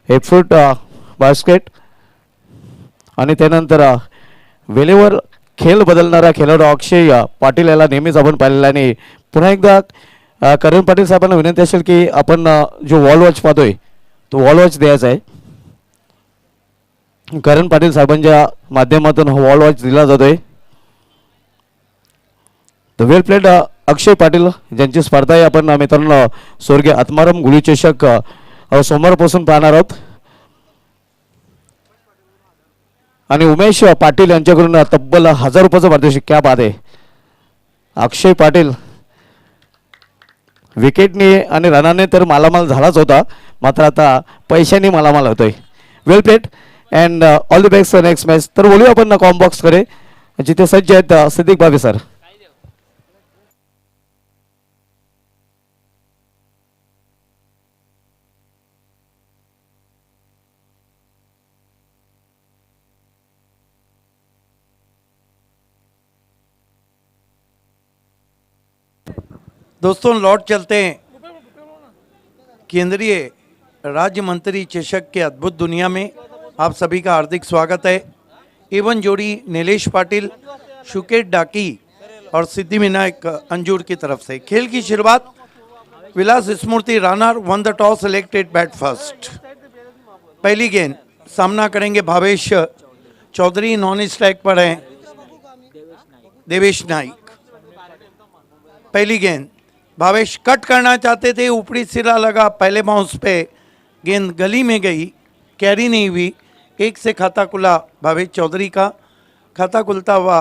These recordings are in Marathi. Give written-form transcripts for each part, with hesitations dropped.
8 फूट बास्केट आणि त्यानंतर वेळेवर खेळ बदलणारा खेळाडू अक्षय पाटील याला नेहमीच आपण पाहिलेला आणि पुन्हा एकदा करण पाटील साहेबांना विनंती असेल की आपण जो वॉल वॉच पाहतोय तो वॉल वॉच द्यायचा आहे. करण पाटील साहेबांच्या माध्यमातून हा वॉल वॉच दिला जातोय. द वेल प्लेड अक्षय पाटील ज्यांची स्पर्धा आहे आपण मित्रांनो स्वर्गीय आत्माराम गुळी चषक सोमवारपासून पाहणार आहोत आणि उमेश पाटील यांच्याकडून तब्बल 1000 रुपयाचं पारितोषिक. क्या बात आहे. अक्षय पाटील विकेटने आणि रनाने तर मालामाल झालाच होता, मात्र आता पैशाने मालामाल होतोय. Well played and all the best next match. तर बोलूया आपण कॉम्बॉक्स कडे जिथे सज्ज आहेत सिद्दीक बाबे सर. दोस्तों लौट चलते हैं केंद्रीय राज्य मंत्री चषक के अद्भुत दुनिया में. आप सभी का हार्दिक स्वागत है. एवन जोड़ी नीलेश पाटिल, शुकेट डाकी और सिद्धि विनायक अंजूर की तरफ से. खेल की शुरुआत विलास स्मृति रानर won the toss selected bat first. पहली गेंद सामना करेंगे भावेश चौधरी. नॉन स्ट्राइक पर हैं देवेश नाइक. पहली गेंद भावेश कट करना चाहते थे, ऊपरी सिरा लगा, पहले बाउंस पे गेंद गली में गई, कैरी नहीं हुई. एक से खाता खुला भावेश चौधरी का. खाता खुलता हुआ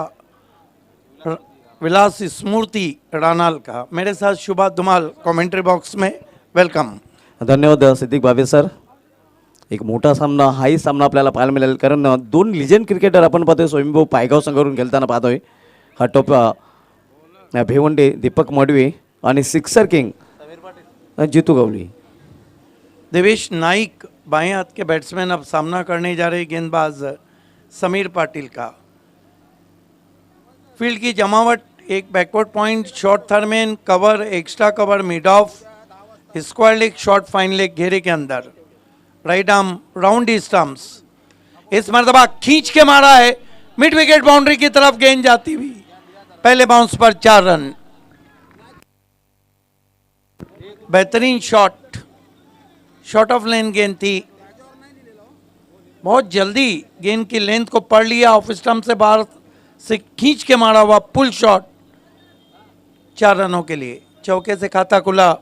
विलास स्मृति रानाल का. मेरे साथ शुभा धुमाल कमेंट्री बॉक्स में. वेलकम. धन्यवाद सिद्दीक बाबे सर. एक मोठा सामना, हाही सामना आपल्याला पाहायला मिळेल कारण दोन लिजेंड क्रिकेटर आपण पाहतोय. स्वयंभू पायगाव संघावरून खेळताना पाहतोय. हा टॉप भिवंडी दीपक मडवी आणि सिक्सर किंग जीतू गवली. देवेश नाइक बाएं हाथ के बैट्समैन अब सामना करने जा रहे गेंदबाज समीर पाटिल का. फील्ड की जमावट, एक backward point, short third man, cover, extra cover, mid off, square leg, short fine leg घेरे के अंदर. राइट आर्म राउंड ही स्टम्प्स. इस मरतबा खींच के मारा है, मिड विकेट बाउंड्री की तरफ गेंद जाती हुई. पहले बाउंस पर 4 रन. बेहतरीन शॉट, शॉर्ट ऑफ लेन गेंद थी. बहुत जल्दी गेंद की लेंथ को पढ़ लिया. ऑफ स्टंप से बाहर से खींच के मारा हुआ पुल शॉट. 4 रनों के लिए. चौके से खाता खुला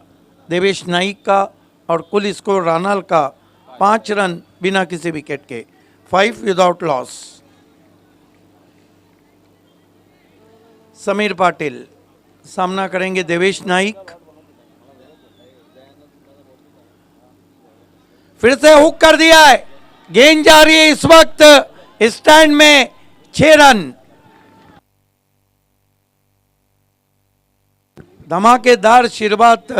देवेश नाइक का और कुल स्कोर रानाल का 5 रन बिना किसी विकेट के. 5 विदाउट लॉस. समीर पाटिल सामना करेंगे देवेश नाइक. फिर से हुक कर दिया है, गेंद जा रही है इस वक्त स्टैंड में. 6 रन. धमाकेदार शुरुआत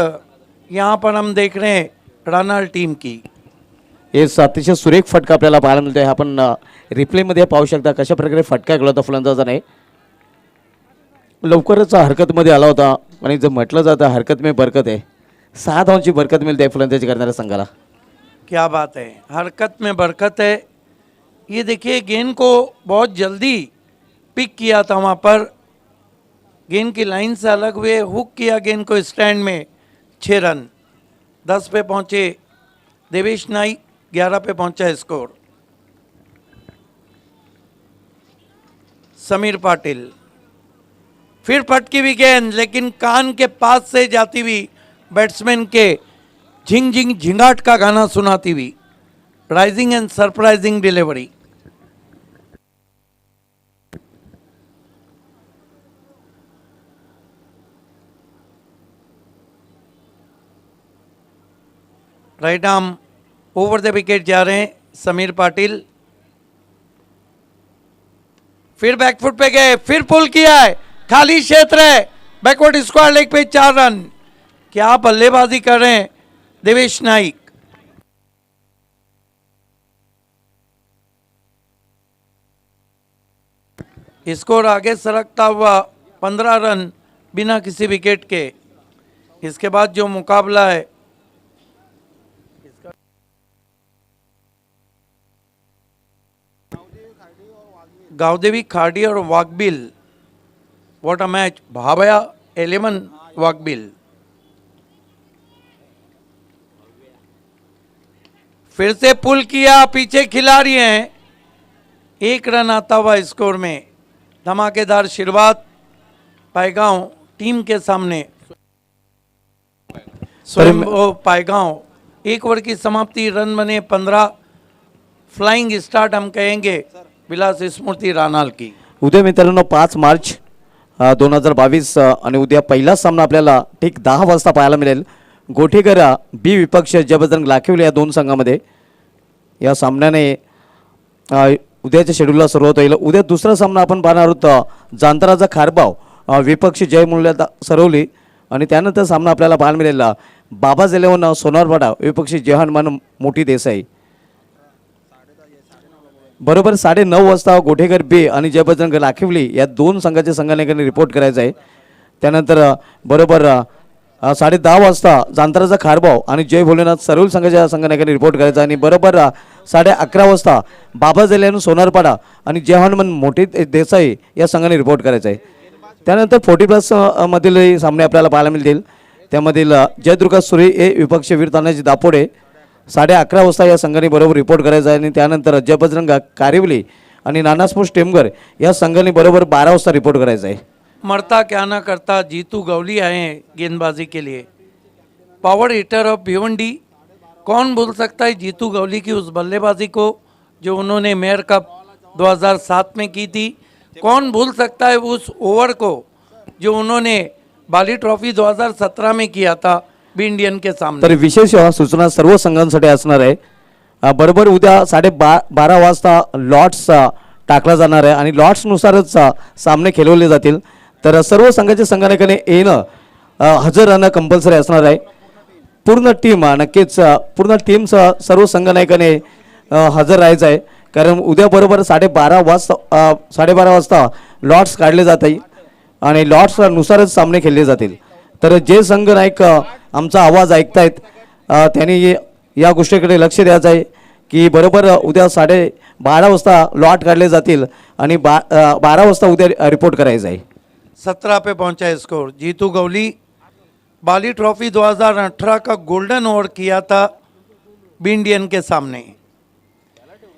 यहां पर हम देख रहे हैं रानाल टीम की. हे अतिशय सुरेख फटका आपल्याला पाहायला मिळतोय. आपण रिप्लेमध्ये पाहू शकता कशा प्रकारे फटका गेला होता फलंदाजाने. लवकरच हरकतमध्ये आला होता आणि जर म्हटलं जातं हरकत में बरकत आहे, 6 धावांची बरकत मिळते फलंदाजी करणाऱ्या संघाला. क्या बात है, हरकत में बरकत है. ये देखिए गेंद को बहुत जल्दी पिक किया था, वहाँ पर गेंद की लाइन से अलग हुए, हुक किया गेंद को स्टैंड में. 6 रन. 10 पे पहुँचे देवेश नाइक, 11 पे पहुँचा स्कोर. समीर पाटिल फिर फटकी हुई गेंद, लेकिन कान के पास से जाती हुई बैट्समैन के झिंग झिंग झिंगाट का गाना सुनाती हुई. Rising end surprising delivery. Right arm over the wicket जा रहे हैं समीर पाटिल. फिर बैकफुट पे गए, फिर पुल किया है, खाली क्षेत्र है, बैकवर्ड स्क्वायर लेग पे 4 रन. क्या बल्लेबाजी कर रहे हैं देवेश नाइक. स्कोर आगे सरकता हुआ 15 रन बिना किसी विकेट के. इसके बाद जो मुकाबला है गावदेवी खाड़ी और वाकबिल, व्हाट अ मैच। भाभया 11 वाकबिल। फिर से पुल किया, पीछे खिलाड़ी हैं, 1 रन आता हुआ स्कोर में। धमाकेदार शुरुआत पायगांव टीम के सामने। स्वयं पायगांव, 1 ओवर की समाप्ति, रन बने 15। फ्लाइंग स्टार्ट हम कहेंगे विलास स्मृति रानाल की। उद्या मित्रांनो 5 मार्च 2022 आणि उद्या पहिला सामना आपल्याला ठीक 10 वाजता पाहायला मिळेल. गोठेकर बी विपक्ष जयबजरंग लाखिवले या दोन संघामध्ये. या सामन्याने उद्याच्या शेड्यूलला सुरुवात होईल. उद्या दुसरा सामना आपण पाहणार आहोत जांतराचा खारबाव विपक्ष जय मूल्य सरवली आणि त्यानंतर सामना आपल्याला पाहायला मिळेल बाबाज 11 सोनारवाडा विपक्षी जहानमान मोठी देसाई. बरोबर 9:30 वाजता गोठेकर बे आणि जयबजरंग लाखिवली या दोन संघाच्या संघाने रिपोर्ट करायचा आहे. त्यानंतर बरोबर 10:30 वाजता जांतराचा खारबाव आणि जय भोलेनाथ सरोल संघाच्या संघाने रिपोर्ट करायचा आणि बरोबर 11:30 वाजता बाबा जल्यान सोनारपाडा आणि जय हनुमान मोठी देसाई या संघाने रिपोर्ट करायचा आहे. त्यानंतर 40+ मधील सामने आपल्याला पाहायला मिळतील. त्यामधील जयदुर्गा सुरे ए विपक्ष वीर तानाजी दापोडे 11:30 वाजता या संघाने बरोबर रिपोर्ट करायचा आहे. आणि त्यानंतर जयबजरंग कारिवली आणि नानास्पोर्ट्स टेमगर या संघाने बरोबर 12 वाजता रिपोर्ट करायचा आहे. मरता क्या ना करता जीतू गवली आए हैं गेंदबाजी के लिए। पावर हिटर ऑफ भिवंडी, कौन भूल सकता है जीतू गवली की उस बल्लेबाजी को जो उन्होंने मेयर कप 2007 में की थी। कौन भूल सकता है उस ओवर को जो उन्होंने बाली ट्रॉफी 2017 में किया था बी इंडियन के सामने। तर विशेष सूचना सर्व संघांसाठी असणार आहे. बरोबर उद्या 12:30 वाजता लॉट्स टाकला जाणार आहे आणि लॉट्सनुसारच सामने खेळवले जातील. तर सर्व संघाच्या संघाने येणं हजर राहणं कंपल्सरी असणार आहे. पूर्ण टीम नक्कीच पूर्ण टीम सर्व संघनायकाने हजर राहायचं आहे. कारण उद्या बरोबर 12:30 वाजता लॉट्स काढले जात आहे आणि लॉट्सनुसारच सामने खेळले जातील. तर जे संघ नायक आमचा आवाज ऐकतायत त्यांनी या गोष्टीकडे लक्ष द्यायचं आहे की बरोबर उद्या 12:30 वाजता लॉट काढले जातील आणि 12 वाजता उद्या रिपोर्ट करायचं आहे. 17 पे पहुंचा है स्कोर। जीतू गवली बाली ट्रॉफी 2018 का गोल्डन ओवर किया था बी इंडियन के सामने।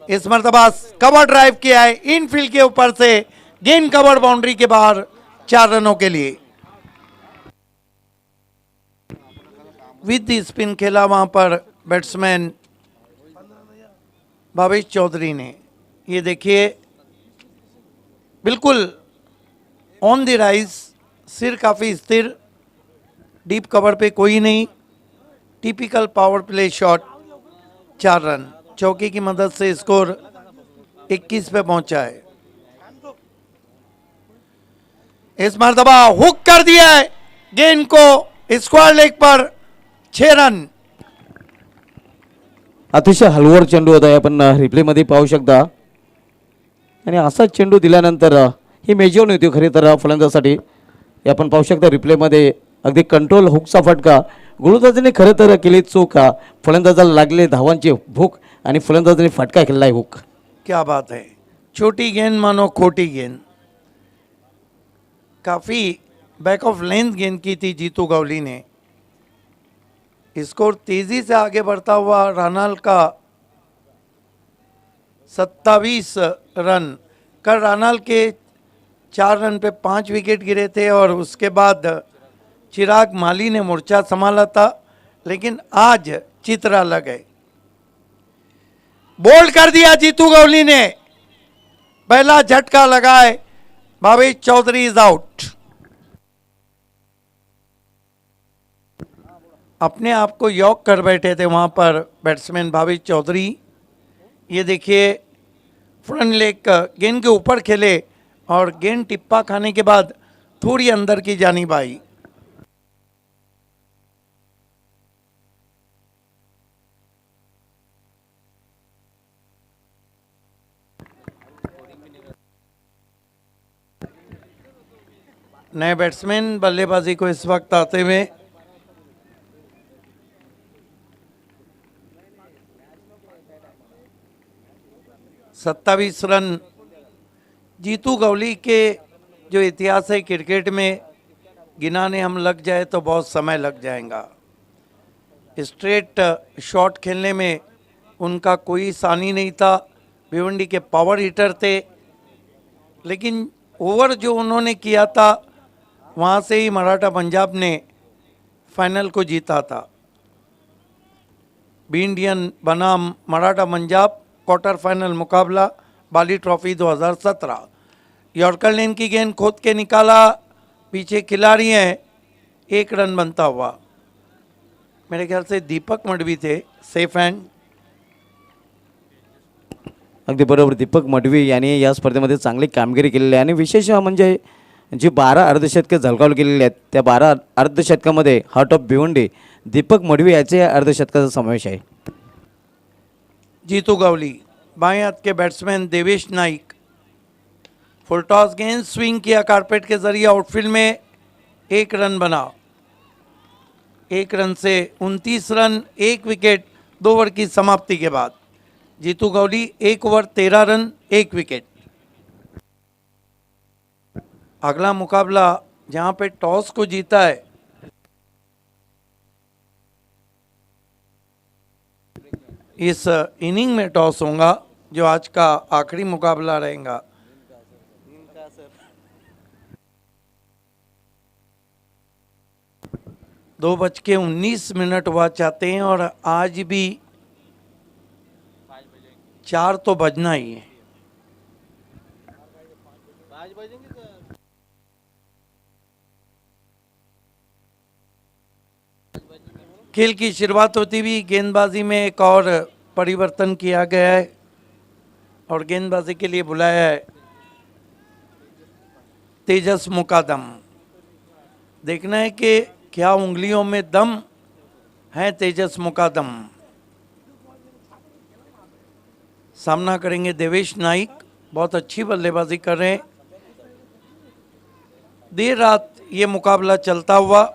इस मरतबा कवर ड्राइव किया है इनफील्ड के ऊपर से, गेंद कवर बाउंड्री के बाहर, 4 रनों के लिए। विद स्पिन खेला वहां पर बैट्समैन भावेश चौधरी ने। ये देखिए बिल्कुल ऑन द राइज, सिर काफ़ी स्थिर, डीप कवर पे कोई नहीं, typical power play shot, 4 run. चौकी की मदद से स्कोर 21 पे पहुंचा है। इस मरतबा हुक कर दिया है गेंद को स्क्वायर लेग पर, 6 रन। अतिशय हलवड चेंडू होता, आपण रिप्लेमध्ये पाहू शकता. आणि असा चेंडू दिल्यानंतर ही मेजर नव्हती खरी तर फलंदाजासाठी. आपण पाहू शकता रिप्लेमध्ये अगदी कंट्रोल हुकचा फटका. गोलंदाजाने खरं तर केली चूक, फलंदाजाला लागले धावांची भूक आणि फलंदाजाने फटका खेळलाय हुक. क्या बात है, छोटी गेंद मानो खोटी गेंद। काफ़ी बैक ऑफ लेंथ गेंद की थी जीतू गवली ने। स्कोर तेजी से आगे बढ़ता हुआ रानाल का 27 रन। कल रानाल के 4 रन पे 5 विकेट गिरे थे और उसके बाद चिराग माली ने मोर्चा संभाला था, लेकिन आज चित्र अलग है। बोल्ड कर दिया जीतू गवली ने, पहला झटका लगाए, भावेश चौधरी इज आउट। अपने आप को यॉक कर बैठे थे वहां पर बैट्समैन भावेश चौधरी। ये देखिए फ्रंट लेग गेंद के ऊपर खेले और गेंद टिप्पा खाने के बाद थोड़ी अंदर की जानिब आई। नए बैट्समैन बल्लेबाजी को इस वक्त आते हुए सत्ताईस रन जीतू गवली के जो इतिहास है क्रिकेट में, गिनाने हम लग जाए तो बहुत समय लग जाएगा। स्ट्रेट शॉट खेलने में उनका कोई सानी नहीं था, भिवंडी के पावर हिटर थे, लेकिन ओवर जो उन्होंने किया था वहाँ से ही मराठा पंजाब ने फाइनल को जीता था। बी इंडियन बनाम मराठा पंजाब क्वार्टर फाइनल मुकाबला बाली ट्रॉफी 2017। यॉर्कर लेन की गेंद खोद के निकाला, पीछे खिलाड़ी हैं, 1 रन बनता हुआ। मेरे ख्याल से दीपक मडवी थे सेफ हँड। अगदी बरोबर, दीपक मडवी यांनी या स्पर्धेमध्ये चांगली कामगिरी केलेली आहे आणि विशेष म्हणजे जी 12 अर्धशतके झळकावली गेलेली आहेत त्या 12 अर्धशतकामध्ये हार्ट ऑफ भिवंडी दीपक मडवी याचे अर्धशतकाचा समावेश आहे। जीतू गवली, बाएं हाथ के batsman Devesh Naik, full toss गेंद स्विंग किया कारपेट के जरिए आउटफील्ड में, 1 रन बना। 1 रन से 29 रन, 1 विकेट 2 ओवर की समाप्ति के बाद। Jitu Gawali 1 over 13 run 1 wicket. अगला मुकाबला जहां पे टॉस को जीता है इस इनिंग में टॉस होगा, जो आज का आखिरी मुकाबला रहेगा। दो बज के 19 मिनट हुआ चाहते हैं और आज भी 4 तो बजना ही है। खेल की शुरुआत होती हुई गेंदबाजी में एक और परिवर्तन किया गया है और गेंदबाजी के लिए बुलाया है तेजस मुकादम। देखना है कि क्या उंगलियों में दम है तेजस मुकादम। सामना करेंगे देवेश नाइक, बहुत अच्छी बल्लेबाजी कर रहे हैं। देर रात ये मुकाबला चलता हुआ।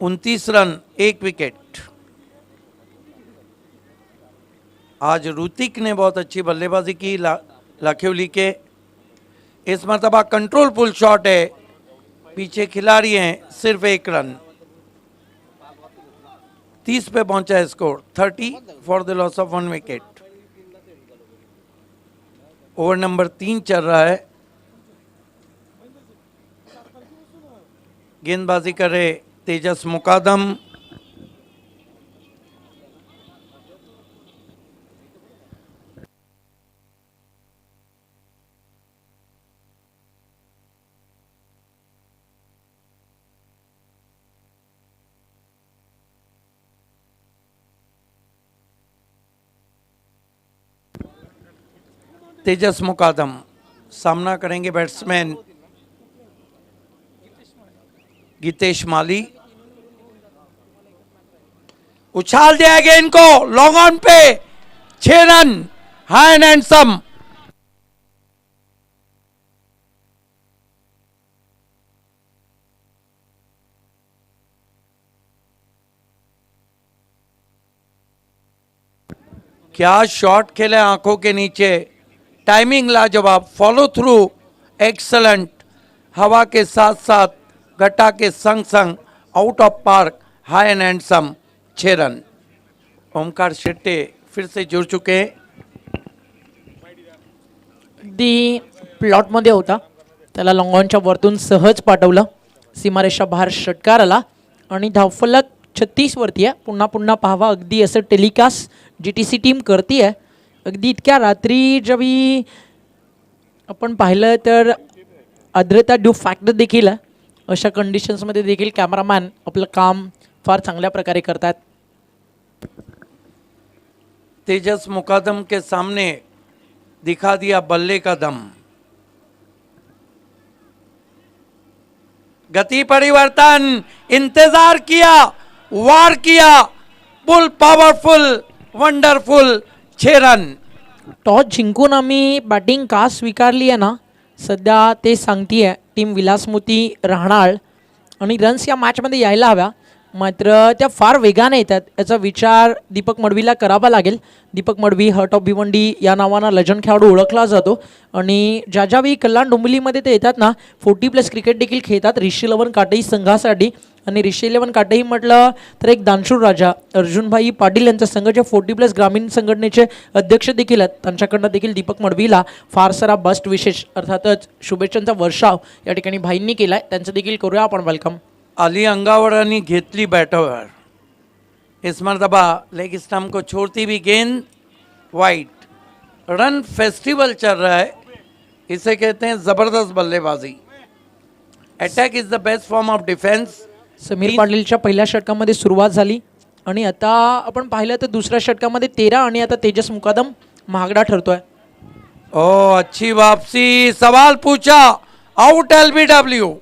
उनतीस रन 1 विकेट। आज ऋतिक ने बहुत अच्छी बल्लेबाजी की लाखेवली के। इस मरतबा कंट्रोल पुल शॉट है, पीछे खिलाड़ी हैं, सिर्फ 1 रन। 30 पे पहुंचा है score, 30 for the loss of 1 wicket. Over number 3 चल रहा है। गेंदबाजी कर रहे तेजस मुकादम। तेजस मुकादम सामना करेंगे बैट्समैन गीतेश माली। उछाल दिया गेंद को long on pay, 6 run, high end handsome. क्या शॉट खेले आंखों के नीचे, टाइमिंग लाजवाब, फॉलो थ्रू एक्सलेंट, हवा के साथ साथ घटा के संग संग, out of park, high end handsome, 6 run. Omkar Shette फिर से जुड़ चुके हैं। अगदी प्लॉटमध्ये होता, त्याला लॉंगॉनच्या वरतून सहज पाठवलं, सीमारेषा बाहेर षटकार आला आणि धावफलक 36 वरती आहे। पुन्हा पुन्हा पाहावा अगदी असं टेलिकास्ट GTC टीम करते आहे। अगदी इतक्या रात्री जेव्हा आपण पाहिलं तर आर्द्रता ड्यू फॅक्टर देखील आहे। अशा कंडिशन्समध्ये देखील कॅमेरामॅन आपलं काम फार चांगल्या प्रकारे करतात। तेजस मुकादम के सामने दिखा दिया बल्ले का दम। गति परिवर्तन, इंतजार किया, वार किया, full powerful, wonderful, 6 run. Toss जिंकून आम्ही बॅटिंग का स्वीकारली आहे ना, सध्या ते सांगतीये टीम विलासमोती राहणार आणि रन्स या मॅचमध्ये यायला हव्या। मात्र त्या फार वेगाने येतात याचा विचार दीपक मडवीला करावा लागेल. दीपक मडवी हर्ट ऑफ भिवंडी या नावानं लेजंड खेळाडू ओळखला जातो आणि ज्यावेळी कल्याण डोंबिवलीमध्ये ते येतात ना 40+ क्रिकेट देखील खेळतात ऋषी 11 काटई संघासाठी. आणि ऋषी 11 काटई म्हटलं तर एक दानशूर राजा अर्जुनभाई पाटील यांचा संघ जे 40+ ग्रामीण संघटनेचे अध्यक्ष देखील आहेत त्यांच्याकडनं देखील दीपक मडवीला फार सारा बस्ट विशेष अर्थातच शुभेच्छांचा वर्षाव या ठिकाणी भाईंनी केला आहे. त्यांचं देखील करूया आपण वेलकम. अली अंगावरानी घेतली बॅटवर. इस मरतबा लेग स्टंप को छोड़ती भी गेंद वाइट. रन फेस्टिवल चल रहा है, इसे कहते हैं ज़बरदस्त बल्लेबाजी. Attack is the best form of defence. Sameer पाटीलच्या पहिल्या षटकामध्ये सुरुवात झाली आणि आता आपण पाहिलं तर दुसऱ्या षटकामध्ये 13 आणि आता तेजस मुकादम महागडा ठरतोय. ओ अच्छी वापसी. सवाल पूछा, आउट LBW.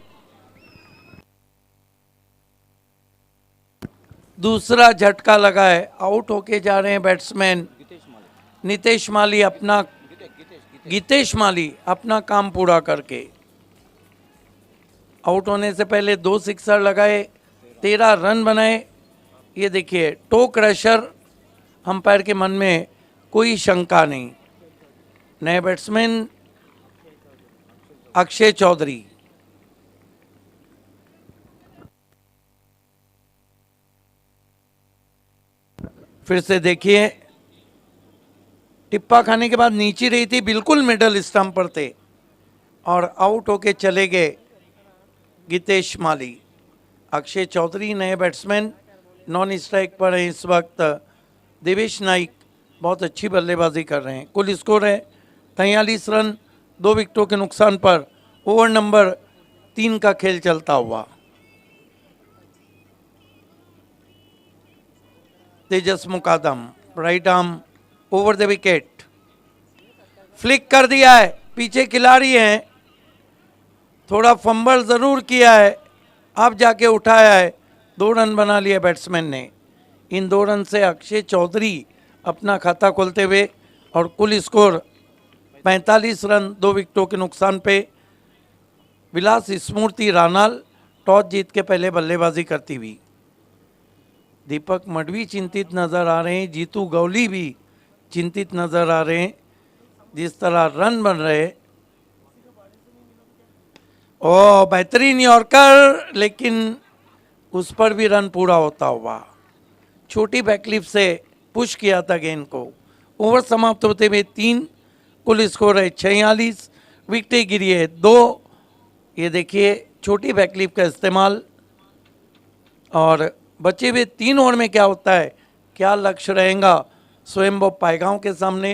दूसरा झटका लगा है, आउट होके जा रहे हैं बैट्समैन गीतेश माली अपना काम पूरा करके. आउट होने से पहले 2 सिक्सर लगाए, 13 रन बनाए. ये देखिए टो क्रशर. अंपायर के मन में कोई शंका नहीं. नए बैट्समैन अक्षय चौधरी. फिर से देखिए, टिप्पा खाने के बाद नीचे रही थी, बिल्कुल मिडल स्टंप पर थे और आउट होके चले गए गीतेश माली. अक्षय चौधरी नए बैट्समैन नॉन स्ट्राइक पर है इस वक्त. देवेश नाइक बहुत अच्छी बल्लेबाजी कर रहे हैं. कुल स्कोर है 43 रन 2 विकेटों के नुकसान पर. ओवर नंबर 3 का खेल चलता हुआ. Tejas Mukadam right arm over the wicket. Flick कर दिया है, पीछे खिलाड़ी हैं, थोड़ा फंबल ज़रूर किया है, अब जाके उठाया है. 2 रन बना लिए बैट्समैन ने. इन 2 रन से अक्षय चौधरी अपना खाता खोलते हुए और कुल स्कोर 45 रन 2 विकेटों के नुकसान पे. विलास स्मृति रानाल टॉस जीत के पहले बल्लेबाजी करती हुई. दीपक मडवी चिंतित नज़र आ रहे हैं, जीतू गौली भी चिंतित नज़र आ रहे हैं. जिस तरह रन बन रहे, ओ बेहतरीन यॉर्कर, लेकिन उस पर भी रन पूरा होता हुआ. छोटी बैकलिप से पुश किया था गेंद को. ओवर समाप्त होते हुए 3. कुल स्कोर है 46. विकेटें गिरी है 2. ये देखिए छोटी बैकलिप का इस्तेमाल. और बचे हुए 3 ओवर में क्या होता है, क्या लक्ष्य रहेगा स्वयंभू पायगांव के सामने.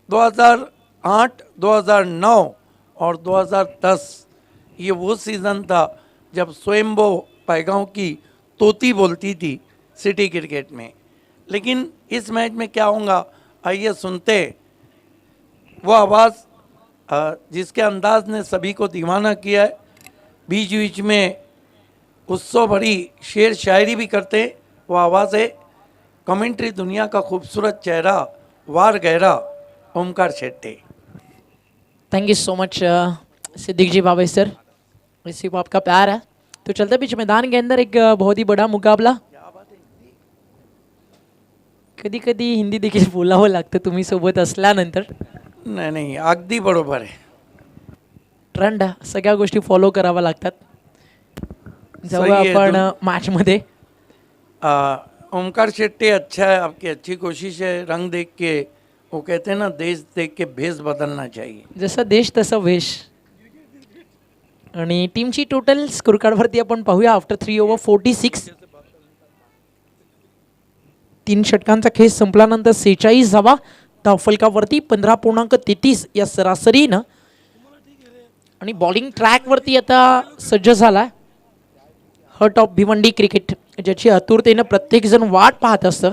2008, 2009 और 2010 ये वो सीज़न था जब स्वयंभू पायगांव की तोती बोलती थी सिटी क्रिकेट में. लेकिन इस मैच में क्या होगा, आइए सुनते वो आवाज़ जिसके अंदाज ने सभी को दीवाना किया है. बीच बीच में उत्सव भरी शेर शायरी भी करते. वो आवाज़ है कमेंट्री दुनिया का खूबसूरत चेहरा वार गहरा Omkar Shette. Thank you so much Siddique ji Baba sir, इसी को आपका प्यार है. तो चलते बीच मैदान के अंदर एक बहुत ही बड़ा मुकाबला. कधी कधी हिंदी देखील बोलावं लागतं तुम्ही सोबत असल्यानंतर. नाही अगदी बरोबर आहे. ट्रेंड सगळ्या गोष्टी फॉलो कराव्या लागतात. जेव्हा सही है, आपण मॅचमध्ये ओमकार शेट्टी अच्छा है, आपकी अच्छी कोशिश है. रंग देख के वो कहते हैं ना, देश देख के भेष बदलना चाहिए. जसा देश तसा वेश. आणि टीमची टोटल स्कोर कार्डवरती आपण पाहूया. आफ्टर 3 ओव्हर 46 3 षटकांचा खेळ संपल्यानंतर 46 धावा धावफलकावरती 15.33 या सरासरीनं. आणि बॉलिंग ट्रॅकवरती आता सज्ज झाला हर्ट ऑफ भिवंडी क्रिकेट, ज्याची आतुरतेनं प्रत्येकजण वाट पाहत असतं.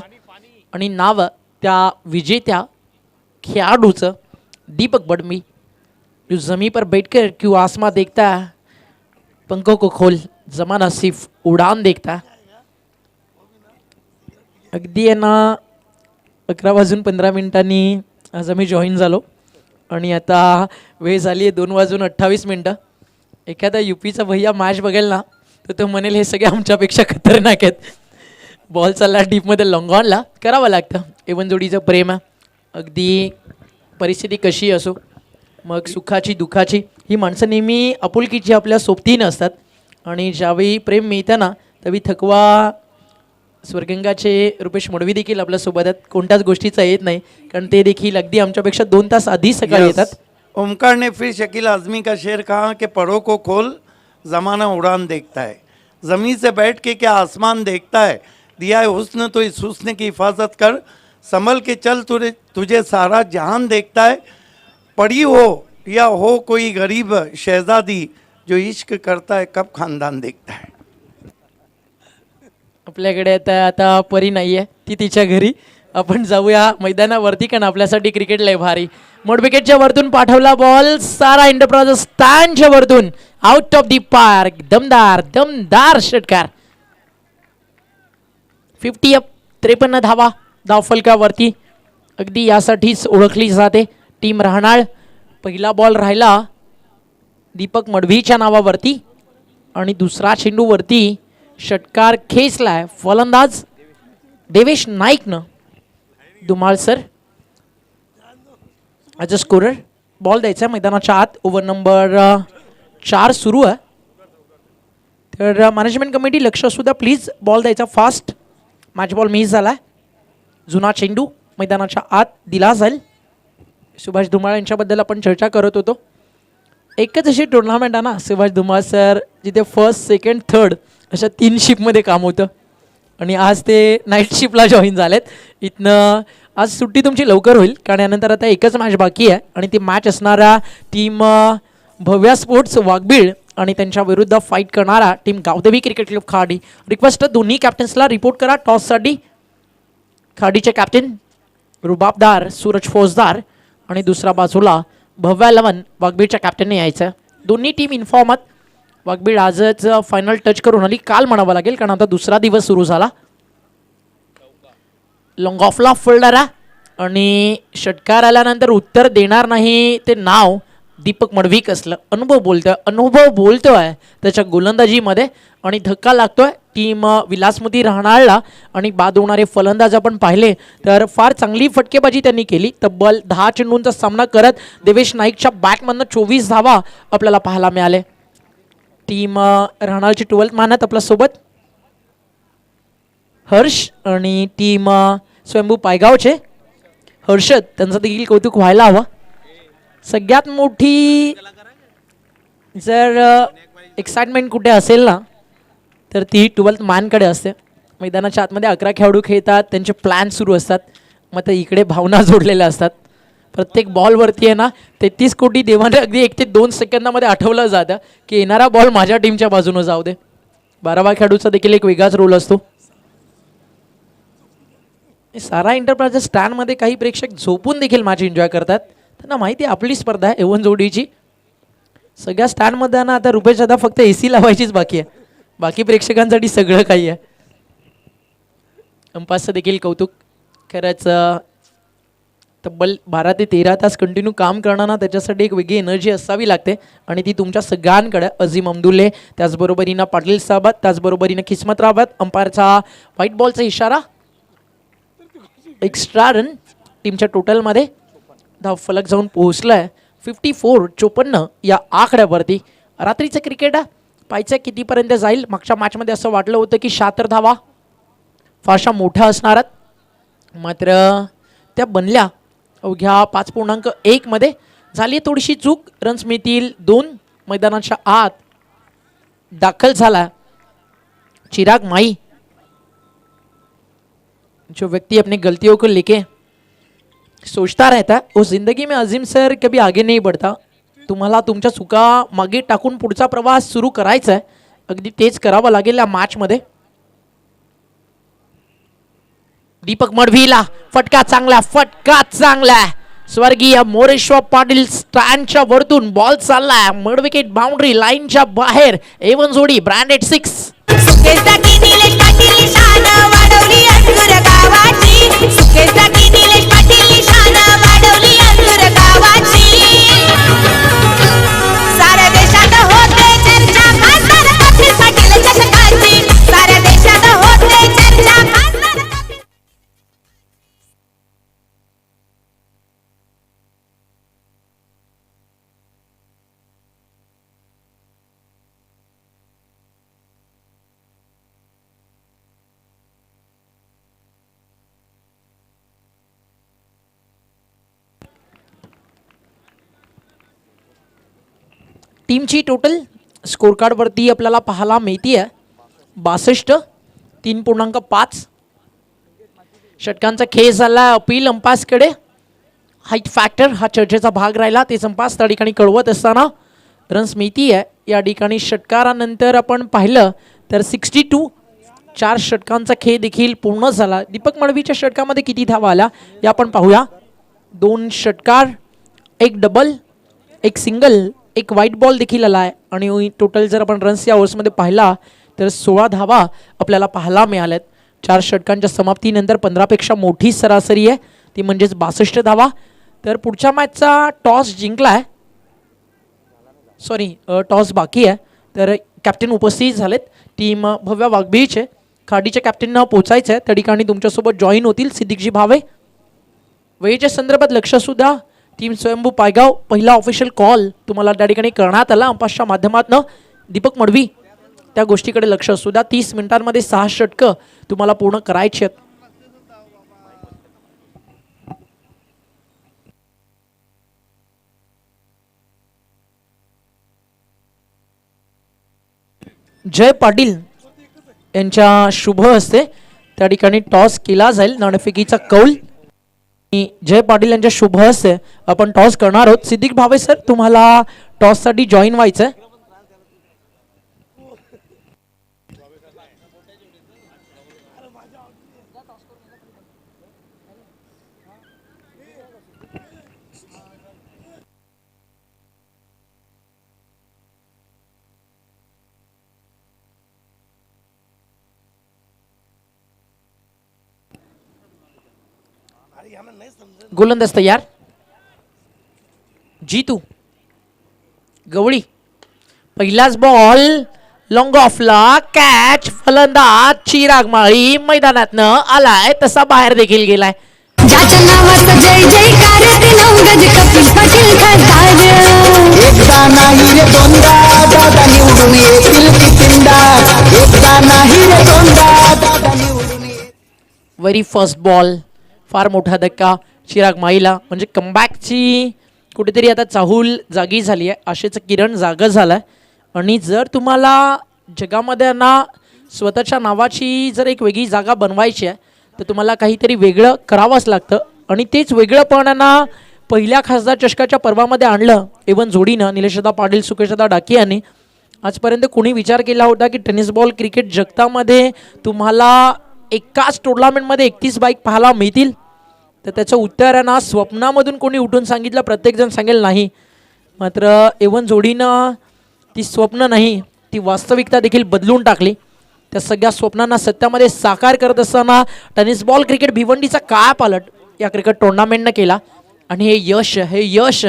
आणि नाव त्या विजेत्या खेळाडूचं दीपक बडमी. जो जमी पर बैठकर क्यों आसमां देखता है, पंखों को खोल जमाना सिर्फ उडान देखता. अगदी यांना 11:15 आज आम्ही जॉईन झालो आणि आता वेळ झाली आहे 2:28. एखादा UPचा भैया मॅच बघेल ना तर तो म्हणेल हे सगळे आमच्यापेक्षा खतरनाक आहेत. बॉल चालला डीपमध्ये लॉंग ऑनला, करावं लागतं. एवन जोडीचं प्रेम आहे. अगदी परिस्थिती कशी असो, मग सुखाची दुःखाची ही माणसं नेहमी आपुलकीची आपल्या सोबतीनं असतात. आणि ज्यावेळी प्रेम मिळतं ना त्यावेळी थकवा स्वर्गंगाचे रुपेश मडवी देखील आपल्यासोबत आहेत. कोणत्याच गोष्टीचा येत नाही, कारण ते देखील अगदी आमच्यापेक्षा 2 तास आधी सकाळी येतात. ओमकार ने फिर शकील आजमी का शेर कहा कि परों को खोल ज़माना उड़ान देखता है, ज़मीन से बैठ के क्या आसमान देखता है, दिया है हुस्न तो इस हुस्न की हिफाजत कर, संभल के चल तुझे सारा जहान देखता है, पड़ी हो या हो कोई गरीब शहजादी, जो इश्क करता है कब खानदान देखता है. आपल्याकडे आता परी नाही आहे, ती तिच्या घरी. आपण जाऊया मैदानावरती, कारण आपल्यासाठी क्रिकेट लय भारी. मोड विकेटच्या वरतून पाठवला बॉल, सारा एंटरप्राइज स्टँडच्या वरतून आउट ऑफ दी पार्क. दमदार षटकार. 50 अप 53 धावा धावफलकावरती. अगदी यासाठीच ओळखली जाते टीम रहाणाळ. पहिला बॉल राहिला दीपक मडवीच्या नावावरती आणि दुसरा चेंडूवरती षटकार खेचलाय फलंदाज देवेश नाईकनं. Dhumal sir as a scorer. Ball द्यायचा मैदानाच्या आत. ओव्हर नंबर 4 सुरू आहे. तर मॅनेजमेंट कमिटी लक्ष असू द्या प्लीज. बॉल द्यायचा फास्ट. मॅच बॉल मिस झाला. जुना चेंडू मैदानाच्या आत दिला जाईल. सुभाष धुमाळ यांच्याबद्दल आपण चर्चा करत होतो. एकच अशी टुर्नामेंट आहे ना सुभाष धुमाळ सर, जिथे फर्स्ट सेकंड थर्ड अशा 3 शिपमध्ये काम होतं. आणि आज ते नाईट शिपला जॉईन झालेत. इथनं आज सुट्टी तुमची लवकर होईल, कारण यानंतर आता एकच मॅच बाकी आहे. आणि ती मॅच असणारा टीम भव्या स्पोर्ट्स वाघबीळ आणि त्यांच्या विरुद्ध फाईट करणारा टीम गावदेवी क्रिकेट क्लब खाडी. रिक्वेस्ट दोन्ही कॅप्टन्सला रिपोर्ट करा टॉससाठी. खाडीचे कॅप्टन रुबाबदार सूरज फौजदार आणि दुसऱ्या बाजूला भव्या 11 वाघबीळच्या कॅप्टनने यायचं. दोन्ही टीम इन्फॉर्म आहेत. वाघबीळ आजच फायनल टच करून आली, काल म्हणावं लागेल, कारण आता दुसरा दिवस सुरू झाला. लॉंग ऑफला फोल्डर आहे आणि षटकार आल्यानंतर उत्तर देणार नाही ते नाव दीपक मडवीक असलं. अनुभव बोलतोय त्याच्या गोलंदाजीमध्ये आणि धक्का लागतोय टीम विलासमती राहणारला. आणि बाद होणारे फलंदाज आपण पाहिले तर फार चांगली फटकेबाजी त्यांनी केली. तब्बल 10 चेंडूंचा सामना करत देवेश नाईकच्या बॅटमधनं 24 धावा आपल्याला पाहायला मिळाले. टीम राहणारची 12th मॅन आहेत आपल्यासोबत हर्ष आणि टीम स्वयंभू पायगावचे हर्षद. त्यांचं देखील कौतुक व्हायला हवं. सगळ्यात मोठी जर एक्साइटमेंट कुठे असेल ना तर ती 12th मॅनकडे असते. मैदानाच्या आतमध्ये 11 खेळाडू खेळतात, त्यांचे प्लॅन सुरू असतात. मग ते इकडे भावना जोडलेल्या असतात. प्रत्येक बॉलवरती आहे ना 33 कोटी देवाने अगदी 1 ते 2 सेकंदामध्ये आठवलं जातं की येणारा बॉल माझ्या टीमच्या बाजूनं जाऊ दे. 12व्या खेळाडूचा देखील एक वेगळाच रोल असतो. सारा एंटरप्राइज स्टँडमध्ये काही प्रेक्षक झोपून देखील मॅच एन्जॉय करतात. त्यांना माहिती आहे आपली स्पर्धा आहे एवन जोडीची. सगळ्या स्टँडमध्ये ना आता रुपेश दादा फक्त AC लावायचीच बाकी आहे. बाकी प्रेक्षकांसाठी सगळं काही आहे. अंपायरचं देखील कौतुक. खरंच तब्बल 12 ते 13 तास कंटिन्यू काम करताना त्याच्यासाठी एक वेगळी एनर्जी असावी लागते आणि ती तुमच्या सगळ्यांकडे. अझीम अमदुल्ले, त्याचबरोबरीनं पाटील साहेबात, त्याचबरोबरीनं किस्मत रावत. अंपायरचा व्हाईट बॉलचा इशारा. एक्स्ट्रा रन टीमच्या टोटलमध्ये धावफलक जाऊन पोहोचला आहे 54-54 या आकड्यावरती. रात्रीचं क्रिकेट आहे, पाहायचं कितीपर्यंत जाईल. मागच्या मॅचमध्ये असं वाटलं होतं की 76 धावा फारशा मोठ्या असणार, मात्र त्या बनल्या अवघ्या 5.1 मध्ये. झाली थोडीशी चूक, रन्स मिळतील 2. मैदानाच्या आत दाखल झाला चिराग माई. जो व्यक्ति अपनी गलतियों को लेके सोचता रहता है वो जिंदगी में अजीम सर कभी आगे नहीं बढ़ता. तुम्हाला तुमच्या चुका मागे टाकून पुढचा प्रवास सुरू करायचा आहे. अगदी तेच करावं लागेल या मॅचमध्ये. दीपक मडवीला फटका चांगला. स्वर्गीय मोरेश्वर पाटील स्टँडच्या वरतून बॉल चाललाय मड विकेट बाउंड्री लाईनच्या बाहेर. एवन जोडी ब्रँडेड 6. सुकेसाठी निलेश पाटील शान वाढवली अंजूर गावाची. सुकेसाठी निलेश पाटील शान वाढवली अंजूर गावाची. साऱ्या देशात होते चर्चा खासदार पाटील पाटीलच्या टीमची टोटल स्कोर कार्डवरती आपल्याला पाहायला मिळते आहे 62 3.5. षटकांचा खेळ झाला अपील अंपासकडे. हाईट फॅक्टर हा चर्चेचा भाग राहिला. ते संपास त्या ठिकाणी कळवत असताना रन्स मिळती आहे. या ठिकाणी षटकारानंतर आपण पाहिलं तर 62 4 षटकांचा खेळ देखील पूर्ण झाला. दीपक मडवीच्या षटकामध्ये किती धावा आल्या हे आपण पाहूया. 2 षटकार, 1 डबल, 1 सिंगल, 1 व्हाईट बॉल देखील आला आहे. आणि टोटल जर आपण रन्स या ओव्हर्समध्ये पाहिला तर 16 धावा आपल्याला पाहायला मिळाल्यात. 4 षटकांच्या समाप्तीनंतर 15पेक्षा मोठी सरासरी आहे, ती म्हणजेच 62 धावा. तर पुढच्या मॅचचा टॉस जिंकला आहे, सॉरी टॉस बाकी आहे. तर कॅप्टन उपस्थित झालेत. टीम भव्या वाघबीळचे खाडीच्या कॅप्टनना पोचायचं आहे. त्या ठिकाणी तुमच्यासोबत जॉईन होतील सिद्दीकजी भावे. वेळेच्या संदर्भात लक्ष सुद्धा टीम स्वयंभू पायगाव पहिला ऑफिशियल कॉल तुम्हाला त्या ठिकाणी करण्यात आला अंपासच्या माध्यमातून. दीपक मडवी त्या गोष्टीकडे लक्ष असू द्या. 30 मिनिटांमध्ये 6 षटकं तुम्हाला पूर्ण करायची आहेत. जय पाटील यांच्या शुभ हस्ते त्या ठिकाणी टॉस केला जाईल. नाणेफेकीचा कौल जय पाटील यांच्या शुभ हस्ते आपण टॉस करणार आहोत. सिद्दीक भावे सर, तुम्हाला टॉससाठी जॉईन व्हायचं आहे. गोलंदाज तयार. जीतू गवळी पहिलाच बॉल लॉंग ऑफला कॅच. फलंदाज चिराग माळी मैदानातनं आलाय तसा बाहेर देखील गेलाय. ज्याच्या नावाचा जय जयकार ते नवगज कपिल पाटील खासदार. एकदा नाही रे दोनदा दादा निवडून येतील कितींदा. एकदा नाही रे दोनदा दादा निवडून येतील. व्हेरी फर्स्ट बॉल फार मोठा धक्का चिराग माईला. म्हणजे कमबॅकची कुठेतरी आता चाहूल जागी झाली आहे. आशेचं किरण जागं झालं आहे. आणि जर तुम्हाला जगामध्ये ना स्वतःच्या नावाची जर एक वेगळी जागा बनवायची आहे तर तुम्हाला काहीतरी वेगळं करावंच लागतं. आणि तेच वेगळंपणांना पहिल्या खासदार चषकाच्या पर्वामध्ये आणलं इव्हन जोडीनं निलेशदा पाटील सुकेशदा डाके यांनी. आजपर्यंत कोणी विचार केला होता की टेनिस बॉल क्रिकेट जगतामध्ये तुम्हाला एकाच टुर्नामेंटमध्ये 31 बाईक पाहायला मिळतील? तर त्याचं उत्तर आहे ना स्वप्नामधून कोणी उठून सांगितलं, प्रत्येकजण सांगेल नाही. मात्र एवन जोडीनं ती स्वप्न नाही ती वास्तविकता देखील बदलून टाकली. त्या सगळ्या स्वप्नांना सत्यामध्ये साकार करत असताना टेनिस बॉल क्रिकेट भिवंडीचा काय पालट या क्रिकेट टुर्नामेंटनं केला. आणि हे यश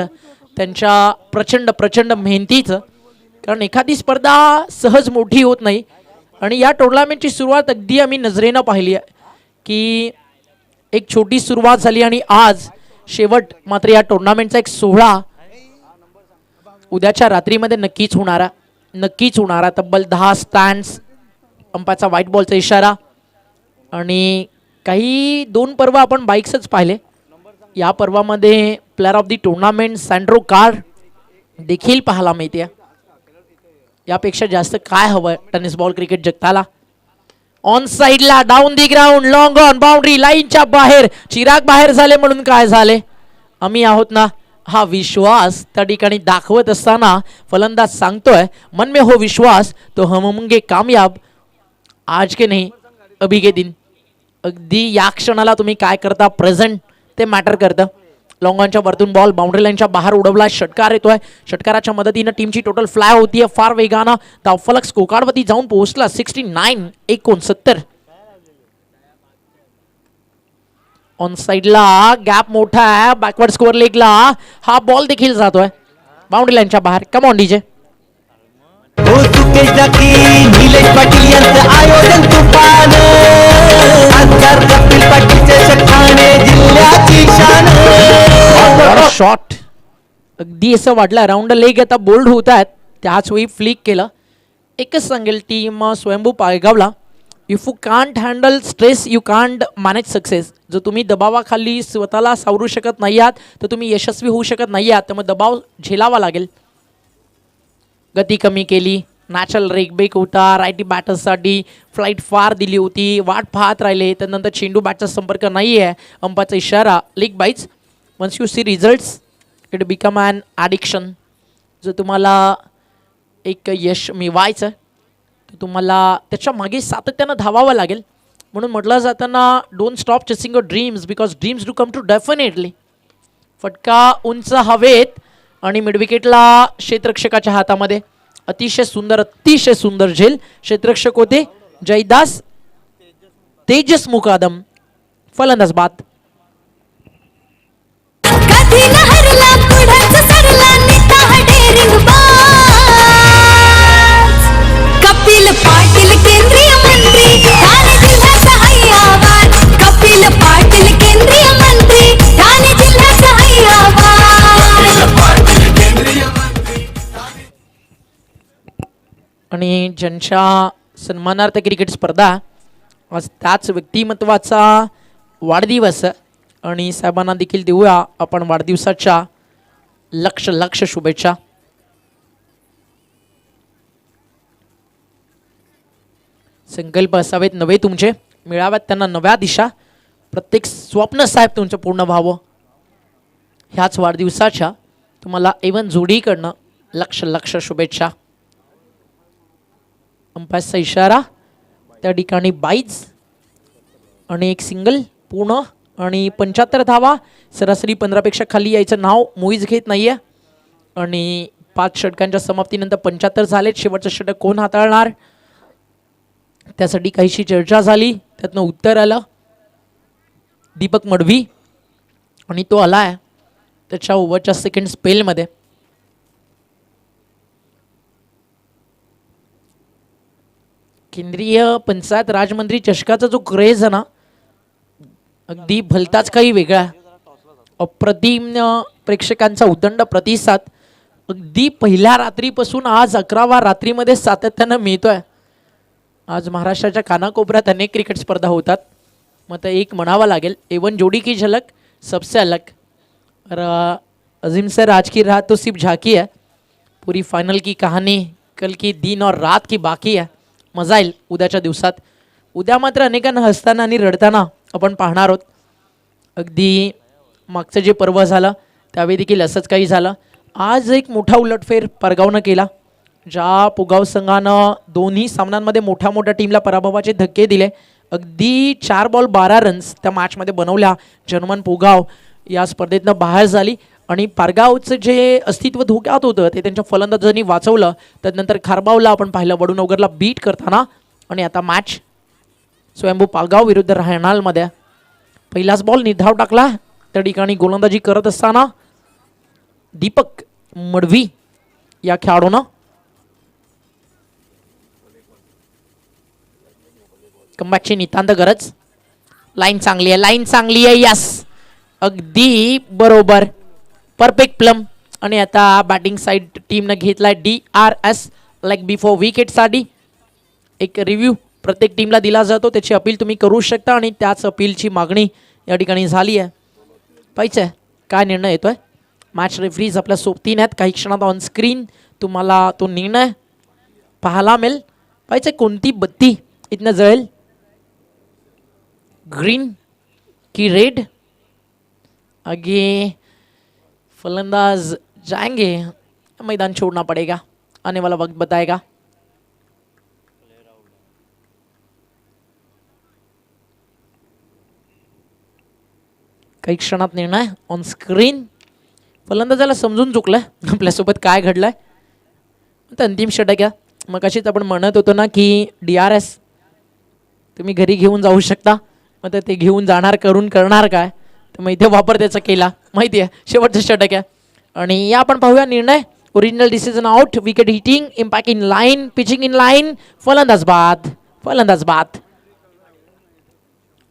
त्यांच्या प्रचंड मेहनतीचं. कारण एखादी स्पर्धा सहज मोठी होत नाही. आणि या टुर्नामेंटची सुरुवात अगदी आम्ही नजरेनं पाहिली आहे की एक छोटी सुरुवात झाली आणि आज शेवट. मात्र या टुर्नामेंटचा एक सोहळा उद्याच्या रात्रीमध्ये नक्कीच होणारा. तब्बल 10 स्टँड्स, अंपाचा व्हाईट बॉलचा इशारा. आणि काही 2 पर्व आपण बाईक्सच पाहिले. या पर्वामध्ये player of the tournament Sandro car देखील पाहायला मिळते. यापेक्षा जास्त काय हवं टेनिस बॉल क्रिकेट जगताला. ऑन साइडला down the ground long on boundary लाईनच्या बाहेर. चिराग बाहेर झाले म्हणून काय झाले, आम्ही आहोत ना हा विश्वास त्या ठिकाणी दाखवत असताना फलंदाज सांगतोय मन में हो विश्वास तो हम होंगे कामयाब आज के नहीं अभी के दिन. अगदी या क्षणाला तुम्ही काय करता प्रेझेंट ते मॅटर करतं. लॉंग ऑनच्या वरतून बॉल बाउंड्री लाईनच्या बाहेर उडवला. षटकार येतोय. षटकाराच्या मदतीनं टीमची टोटल फ्लाय होतीये फार वेगानं. धावफलक स्कोरकार्डवरती जाऊन पोहोचला 69-69. ऑन साइडला गॅप मोठा आहे. बॅकवर्ड स्कोअर लेगला हा बॉल देखील जातोय बाउंड्री लाईनच्या बाहेर. Come on DJ. हो सुकेश डाकी निलेश पाटील यांचं आयोजन तुफान. खासदार कपिल पाटीलचे ठाणे जिल्ह्याची शान. शॉट अगदी असं वाटलं राऊंड लेग आता बोल्ड होत आहेत. त्याच वेळी फ्लिक केलं. एकच सांगेल टीम स्वयंभू पायगावला, if you can't handle stress you can't manage success. जर तुम्ही दबावाखाली स्वतःला सावरू शकत नाही आहात तर तुम्ही यशस्वी होऊ शकत नाही आहात. त्यामुळे दबाव झेलावा लागेल. गती कमी केली, नॅचरल रेकबेक होता, रायटी बॅटर्ससाठी फ्लाईट फार दिली होती, वाट पाहत राहिले, त्यानंतर चेंडू बॅटचा संपर्क नाही आहे, अंपाचा इशारा, league bites. Once you see results it become an addiction. जर तुम्हाला एक यश मिळवायचं तर तुम्हाला त्याच्या मागे सातत्यानं धावावं लागेल. म्हणून म्हटलं जातं ना, don't stop chasing your dreams because dreams do come to definitely. फटका उंच हवेत आणि मिडविकेटला क्षेत्ररक्षकाच्या हातामध्ये. अतिशय सुंदर झेल. क्षेत्ररक्षक होते जयदास तेजस मुकादम. फलंदाज बाद. कधी न हरला पुढंच सरला नेता हा डेअरिंग बाज. कपिल पाटील केंद्रीय मंत्री ठाणे जिल्ह्याचा हैयावान. कपिल पाटील केंद्रीय मंत्री ठाणे जिल्ह्याचा हैयावान. आणि ज्यांच्या सन्मानार्थ क्रिकेट स्पर्धा आज त्याच व्यक्तिमत्वाचा वाढदिवस आणि साहेबांना देखील देऊया आपण वाढदिवसाच्या लक्ष शुभेच्छा. संकल्प असावेत नवे तुमचे, मिळाव्यात त्यांना नव्या दिशा, प्रत्येक स्वप्न साहेब तुमचं पूर्ण व्हावं. ह्याच वाढदिवसाच्या तुम्हाला एवन जोडीकडनं लक्ष शुभेच्छा. अंपायरचा इशारा, त्या ठिकाणी बाईज आणि एक सिंगल पूर्ण आणि 75 धावा. सरासरी 15पेक्षा खाली यायचं नाव मुळीच घेत नाही आहे. आणि 5 षटकांच्या समाप्तीनंतर 75 झालेत. शेवटचं षटक कोण हाताळणार त्यासाठी काहीशी चर्चा झाली, त्यातनं उत्तर आलं दीपक मडवी आणि तो आला आहे त्याच्या ओव्हरच्या सेकंड स्पेलमध्ये. केंद्रीय पंचायत राजमंत्री चषकाचा जो क्रेज आहे ना, अगदी भलताच काही वेगळा. अप्रतिम प्रेक्षकांचा उदंड प्रतिसाद अगदी पहिल्या रात्रीपासून आज 11व्या रात्रीमध्ये सातत्यानं मिळतोय. आज महाराष्ट्राच्या कानाकोपऱ्यात अनेक क्रिकेट स्पर्धा होतात, मग तर एक म्हणावं लागेल, एवन जोडी की झलक सबसे अलग. और अजीम सर आज की रात तो सिर्फ झांकी है, पूरी फाइनल की कहानी कल की दिन और रात की बाकी है. मजा येईल उद्याच्या दिवसात. उद्या मात्र अनेकांना हसताना आणि रडताना आपण पाहणार आहोत. अगदी मागचं जे पर्व झालं त्यावेळी देखील असंच काही झालं. आज एक मोठा उलटफेर परगावनं केला, ज्या पुगाव संघानं दोन्ही सामन्यांमध्ये मोठ्या टीमला पराभवाचे धक्के दिले. अगदी 4 बॉल 12 रन्स त्या मॅचमध्ये बनवल्या. जर्मन पुगाव या स्पर्धेतनं बाहेर झाली आणि पारगावचं जे अस्तित्व धोक्यात होतं ते त्यांच्या फलंदाजांनी वाचवलं. त्यानंतर खारबावला आपण पाहिलं वडूनगरला बीट करताना. आणि आता मॅच स्वयंभू पारगाव विरुद्ध राहणालमध्ये. पहिलाच बॉल निधाव टाकला, त्या ठिकाणी गोलंदाजी करत असताना दीपक मडवी या खेळाडूनं कमबॅकची नितांत गरज. लाईन चांगली आहे, यस अगदी बरोबर, परफेक्ट प्लम. आणि आता बॅटिंग साईड टीमनं घेतलाय DRS लाईक बिफोर विकेटसाठी. एक रिव्ह्यू प्रत्येक टीमला दिला जातो, त्याची अपील तुम्ही करू शकता आणि त्याच अपीलची मागणी या ठिकाणी झाली आहे. पाहिजे काय निर्णय येतोय. मॅच रेफरीज आपल्या सोबतीन आहेत. काही क्षणात ऑन स्क्रीन तुम्हाला तो निर्णय पाहायला मिळेल. पाहिजे कोणती बत्ती इथनं जळेल, ग्रीन की रेड. आगे फलंदाज जाएंगे, मैदान छोड़ना पड़ेगा, आने वाला वक्त बताएगा. काही क्षणात निर्णय ऑन स्क्रीन. फलंदाजाला समजून चुकलं आपल्यासोबत काय घडलंय. तर अंतिम षटक आहे. मग अशीच आपण म्हणत होतो ना की DRS तुम्ही घरी घेऊन जाऊ शकता, मग ते घेऊन जाणार करणार काय, तर मग इथे वापर त्याचा केला माहिती आहे. शेवटचं षटक आहे आणि या आपण पाहूया निर्णय. Original decision out, wicket hitting, impact in line, pitching in line, फलंदाज बाद,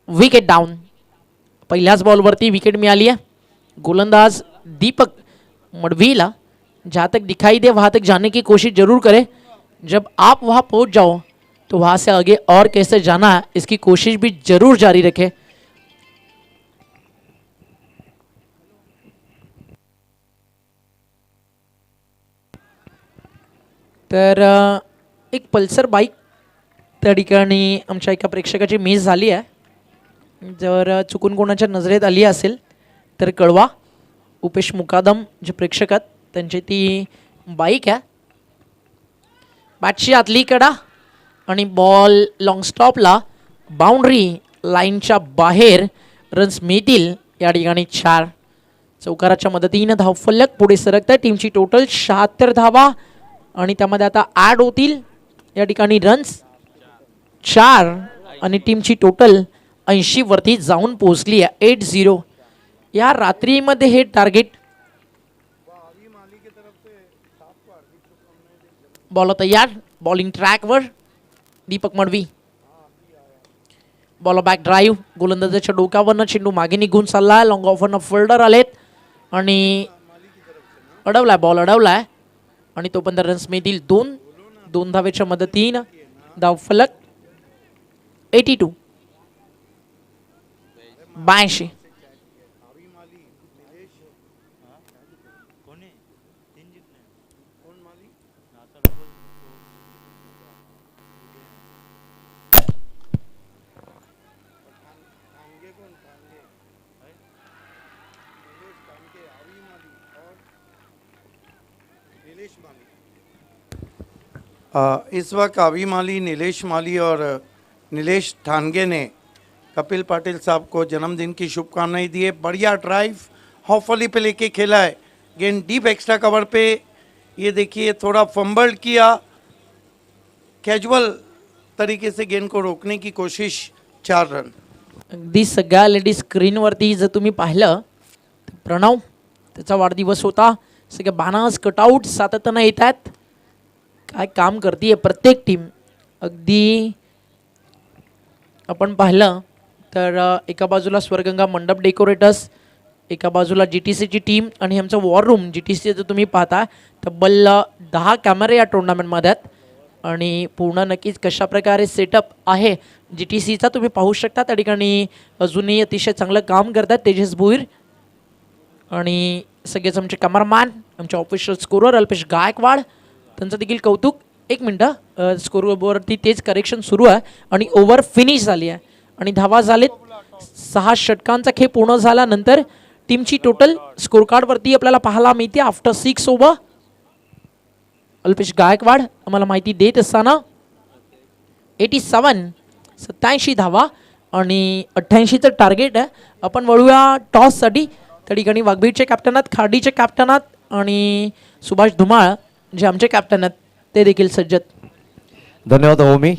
विकेट डाऊन. पहिल्याच बॉलवरती विकेट मिळाली आहे. गोलंदाज दीपक मडवीला जहाँ तक दिखाई दे वहाँ तक जाने की कोशिश जरूर करें. जब आप वहाँ पहुँच जाओ तो वहाँ से आगे और कैसे जाना है इसकी कोशिश भी जरूर जारी रखें. तर एक पल्सर बाईक त्या ठिकाणी आमच्या एका प्रेक्षकाची मिस झाली आहे. जर चुकून कोणाच्या नजरेत आली असेल तर कळवा. उपेश मुकादम जे प्रेक्षक आहेत त्यांची ती बाईक आहे. बॅटची आतली कडा आणि बॉल लॉंग स्टॉपला बाउंड्री लाईनच्या बाहेर. रन्स मिळतील या ठिकाणी 4. चौकाराच्या मदतीनं धावफलक पुढे सरकत आहे. टीमची टोटल 76 धावा आणि त्यामध्ये आता ॲड होतील या ठिकाणी रन्स 4 आणि टीमची टोटल 80 वरती जाऊन पोहोचली आहे 80. या रात्रीमध्ये हे टार्गेट. बॉल तयार. बॉलिंग ट्रॅकवर Deepak Madvi. Ball back drive. गोलंदाजाच्या डोक्यावरनं चेंडू मागे निघून चाललाय. लॉंग ऑफरनं फोल्डर आलेत आणि अडवलाय. बॉल अडवलाय आणि तोपर्यंत रन्स मिळतील 2 धावेच्या मदतीनं धावफलक 82. 82. इस वक्त आवी माली, नीलेश माली और नीलेश ठानगे ने कपिल पाटिल साहब को जन्मदिन की शुभकामनाएं दी है. बढ़िया ड्राइव हॉफली पे लेके खेला है. गेंद डीप एक्स्ट्रा कवर पे. ये देखिए थोड़ा फंबल्ड किया. कैजुअल तरीके से गेंद को रोकने की कोशिश. 4 रन. अगदी सगळ्या लेडीज स्क्रीनवरती जर तुम्ही पाहिलं तर प्रणव त्याचा वाढदिवस होता. सगळे बानास कटआउट सातत्यानं येत आहेत. काय काम करते प्रत्येक टीम. अगदी आपण पाहिलं तर एका बाजूला स्वर्गंगा मंडप डेकोरेटर्स, एका बाजूला GTCची टीम आणि आमचं वॉर रूम. GTC जर तुम्ही पाहता तब्बल 10 कॅमेरे या टुर्नामेंटमध्ये आहेत आणि पूर्ण नक्कीच कशा प्रकारे सेटअप आहे GTCचा तुम्ही पाहू शकता. त्या ठिकाणी अजूनही अतिशय चांगलं काम करतात तेजस भोईर आणि सगळेच आमचे कॅमेरामॅन, आमचे ऑफिशियल स्कोरर अल्पेश गायकवाड, त्यांचं देखील कौतुक. 1 मिनटं. स्कोरवरती तेच करेक्शन सुरू आहे आणि ओव्हर फिनिश झाली आहे आणि धावा झालेत. 6 षटकांचा खेळ पूर्ण झाल्यानंतर टीमची टोटल स्कोर कार्डवरती आपल्याला पाहायला मिळते आफ्टर 6 ओव्हर. अल्पेश गायकवाड आम्हाला माहिती देत असताना 87 धावा आणि 88चं टार्गेट आहे. आपण वळूया टॉससाठी. त्या ठिकाणी वाघबीडचे कॅप्टन आहेत, खार्डीचे कॅप्टन आहेत आणि सुभाष धुमाळ जे आमचे कॅप्टन आहेत ते देखील सज्ज आहेत. धन्यवाद ओमी.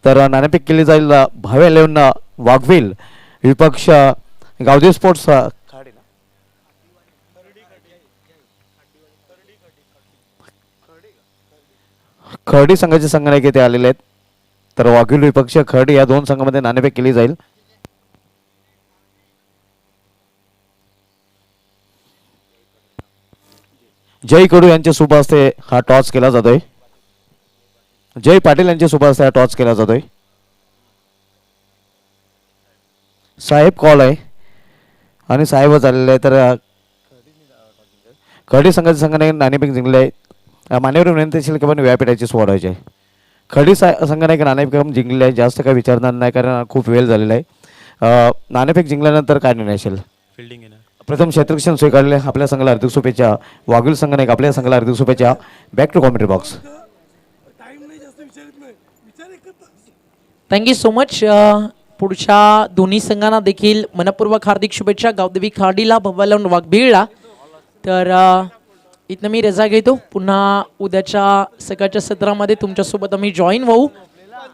तर नाणेफेक केली जाईल भावे 11 वाघवील विपक्ष गावदेव स्पोर्ट्स खर्डी संघाचे संघनायक येथे आलेले आहेत. तर वाघवील विपक्ष खर्डी या 2 संघामध्ये नाणेफेक केली जाईल. जय कडू यांच्या शुभ हस्ते हा टॉस केला जातोय. जय पाटील यांच्या शुभ हस्ते हा टॉस केला जातोय. साहेब कॉल आहे आणि साहेबच आलेले आहे. तर खर्डी संघाचे संघाने नाणेफेक जिंकले आहे. मान्यवर विनंती असेल की पण व्यापीठाची सोड व्हायची आहे. खर्डी संघाने नाणेफेक जिंकले आहे. जास्त काही विचारणार नाही कारण खूप वेळ झालेला आहे. नाणेफेक जिंकल्यानंतर काय निर्णय असेल. प्रथम क्षेत्ररक्षण स्वीकारले. आपल्या संघाला हार्दिक शुभेच्छा. वाघील संघाने आपल्या संघाला हार्दिक शुभेच्छा. Back to commentary box. Thank you so much. पुढच्या दोन्ही संघांना देखील मनपूर्वक हार्दिक शुभेच्छा. गावदेवी खार्डीला, भव्याला, वाघबीळला. तर इथनं मी रजा घेतो. पुन्हा उद्याच्या सकाळच्या सत्रामध्ये तुमच्यासोबत आम्ही जॉईन होऊ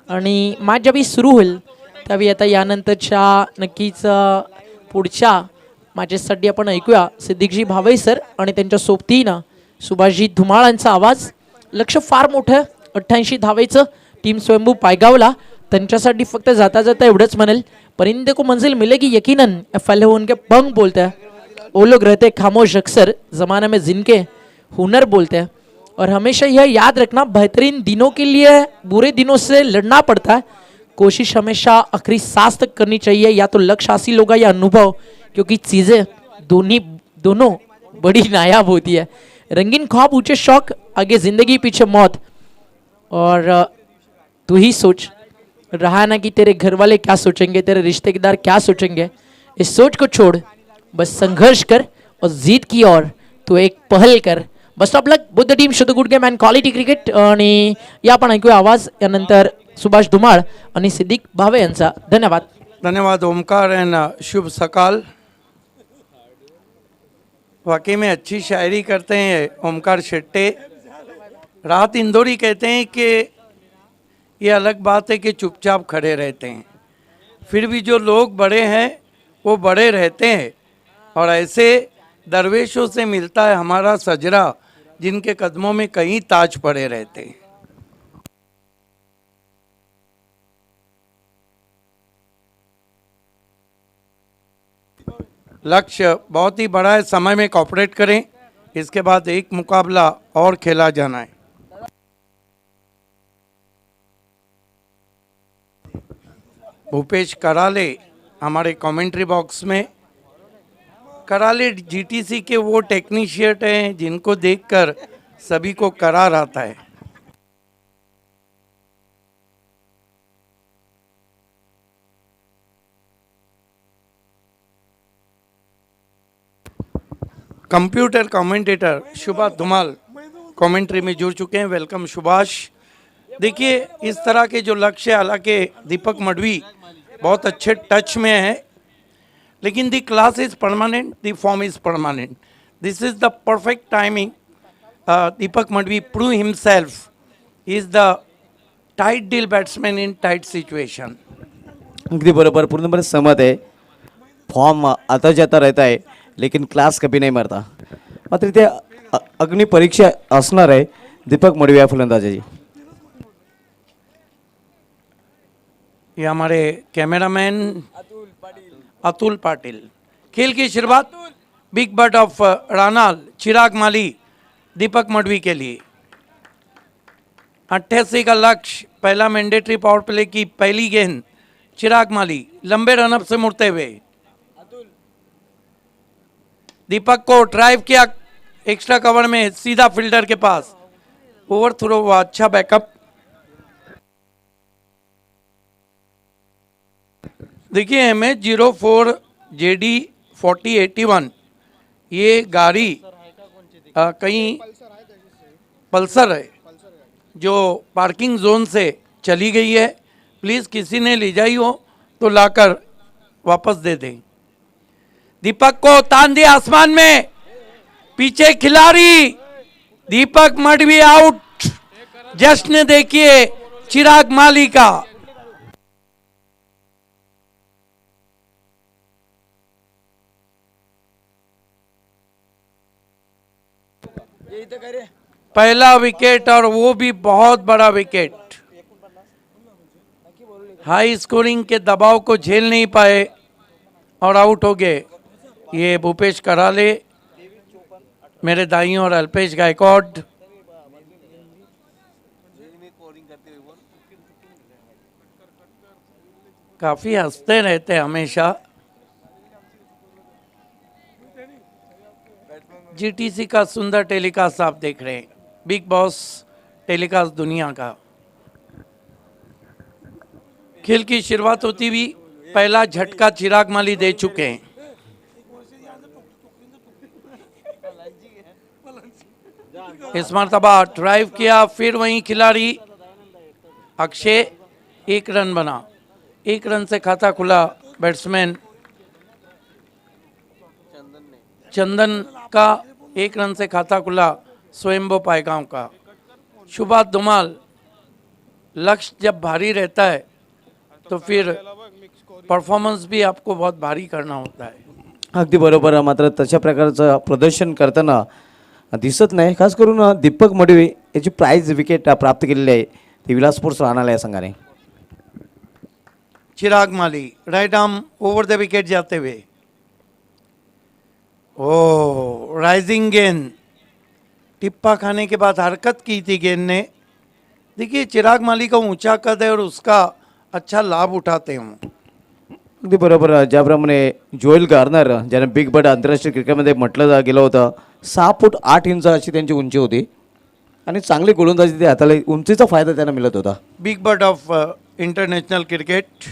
आणि मॅच जेव्हा सुरू होईल त्यावेळी आता यानंतरच्या नक्कीच पुढच्या मॅचेससाठी आपण ऐकूया सिद्दीकजी भावे सर आणि त्यांच्या सोबतीनं सुभाषजी धुमाळांचा आवाज. लक्ष फार मोठं 88 धावेचं. टीम स्वयंभू पायगावला. त्यांच्यासाठी फक्त जाता जाता एवढंच म्हणेल, परिंदे को मंजिल मिलेगी यकीनन. फैले उनके पंख बोलते हैं. वो लोग रहते खामोश अक्सर, ज़माने में जिनके हुनर बोलते हैं. और हमेशा यह याद रखना, बेहतरीन दिनों के लिए बुरे दिनों से लड़ना पड़ता है. कोशिश हमेशा आखिरी सांस तक करनी चाहिए. या तो लक्ष्य हासिल होगा या अनुभव, क्योंकि चीज़ें दोनों बड़ी नायाब होती है. रंगीन ख्वाब, ऊंचे शौक, आगे जिंदगी पीछे मौत. और तू ही सोच रहा ना कि तेरे घर वाले क्या सोचेंगे, तेरे रिश्तेदार क्या सोचेंगे. इस सोच को छोड़, बस संघर्ष कर और जीत की ओर तू एक पहल कर. बस ऑफ लक बुद्ध टीम, शुद्ध good game and quality cricket. आणि या पण ऐकूया आवाज यानंतर सुभाष धुमाळ आणि सिद्दीक भावे यांचा. धन्यवाद. धन्यवाद ओमकार एंड शुभ सकाल. वाकई में अच्छी शायरी करते हैं ओमकार शेट्टे. राहत इंदौरी कहते हैं कि ये अलग बात है कि चुपचाप खड़े रहते हैं, फिर भी जो लोग बड़े हैं वो बड़े रहते हैं. और ऐसे दरवेशों से मिलता है हमारा सजरा, जिनके कदमों में कई ताज पड़े रहते हैं. लक्ष्य बहुत ही बड़ा है, समय में कॉपरेट करें. इसके बाद एक मुकाबला और खेला जाना है. भूपेश कराले हमारे कमेंट्री बॉक्स में. कराले जीटीसी के वो टेक्नीशियन हैं जिनको देखकर सभी को करार आता है. Computer commentator Subhash Dhumal commentary में जुड़ चुके हैं. वेलकम सुभाष. देखिए इस तरह के जो लक्ष्य, हालांकि दीपक मडवी बहुत अच्छे टच में है, लेकिन the class is permanent, the form is permanent. This is the perfect timing. Deepak Madavi prove himself is the tight deal batsman in tight situation. अगदी बरोबर, पूर्णपणे सहमत आहे. फॉर्म आता जाता रहता है लेकिन क्लास कभी नहीं मरता. मात्र इथे अग्नि परीक्षा असणार आहे दीपक मडवी या फलंदाजाची. ये हमारे कैमरामैन अतुल पाटिल. खेल की शुरुआत बिग बट ऑफ रानाल चिराग माली दीपक मडवी के लिए. 88 का लक्ष्य. पहला मैंडेटरी पावर प्ले की पहली गेंद चिराग माली लंबे रनअप से मुड़ते हुए. दीपक को ड्राइव किया एक्स्ट्रा कवर में सीधा फील्डर के पास. ओवर थ्रो हुआ, अच्छा बैकअप. देखिए MH04 JD 4081 ये गाड़ी कहीं पल्सर है जो पार्किंग जोन से चली गई है. प्लीज़ किसी ने ले जाई हो तो लाकर वापस दे दें. दीपक को तान दिया आसमान में, पीछे खिलाड़ी. दीपक मडवी आउट. जश्न देखिए चिराग माली का. पहला विकेट और वो भी बहुत बड़ा विकेट. हाई स्कोरिंग के दबाव को झेल नहीं पाए और आउट हो गए. ये भूपेश कराले, मेरे दाई और अल्पेश गायकवाड. काफी हंसते रहते हैं हमेशा. जीटीसी का सुंदर टेलीकास्ट आप देख रहे हैं, बिग बॉस टेलीकास्ट दुनिया का. खेल की शुरुआत होती हुई पहला झटका चिराग माली दे चुके हैं. इस मरतबा ड्राइव किया, फिर वहीं खिलाड़ी अक्षय. 1 रन बना. 1 रन से खाता खुला बैट्समैन चंदन का. 1 रन से खाता खुला स्वयंभू पायगांव का. सुभाष धुमाल. लक्ष्य जब भारी रहता है तो फिर परफॉर्मन्स भी आपको बहुत भारी करना होता है. अगदी बरोबर. मात्र तशा प्रकारचं प्रदर्शन करताना दिसत नाही. खास करून दीपक मडवी याची प्राइज विकेट प्राप्त केलेली आहे ती विलास स्पोर्ट्स राहणार या संघाने. Chirag Mali right arm over the wicket जाते हुए. ओ राइजिंग गेंद. टिप्पा खाने के बाद हरकत की थी गेंद ने. देखिए चिराग माली का ऊंचा कद है और उसका अच्छा लाभ उठाते हूँ. अगदी बरोबर. ज्याप्रमाणे जोएल गार्नर ज्याने बिग बट आंतरराष्ट्रीय क्रिकेटमध्ये म्हटलं गेलं होतं 6 फूट 8 इंच अशी त्यांची उंची होती आणि चांगली गोलंदाजी ते हाताला उंचीचा फायदा त्यांना मिळत होता. Big bird of international cricket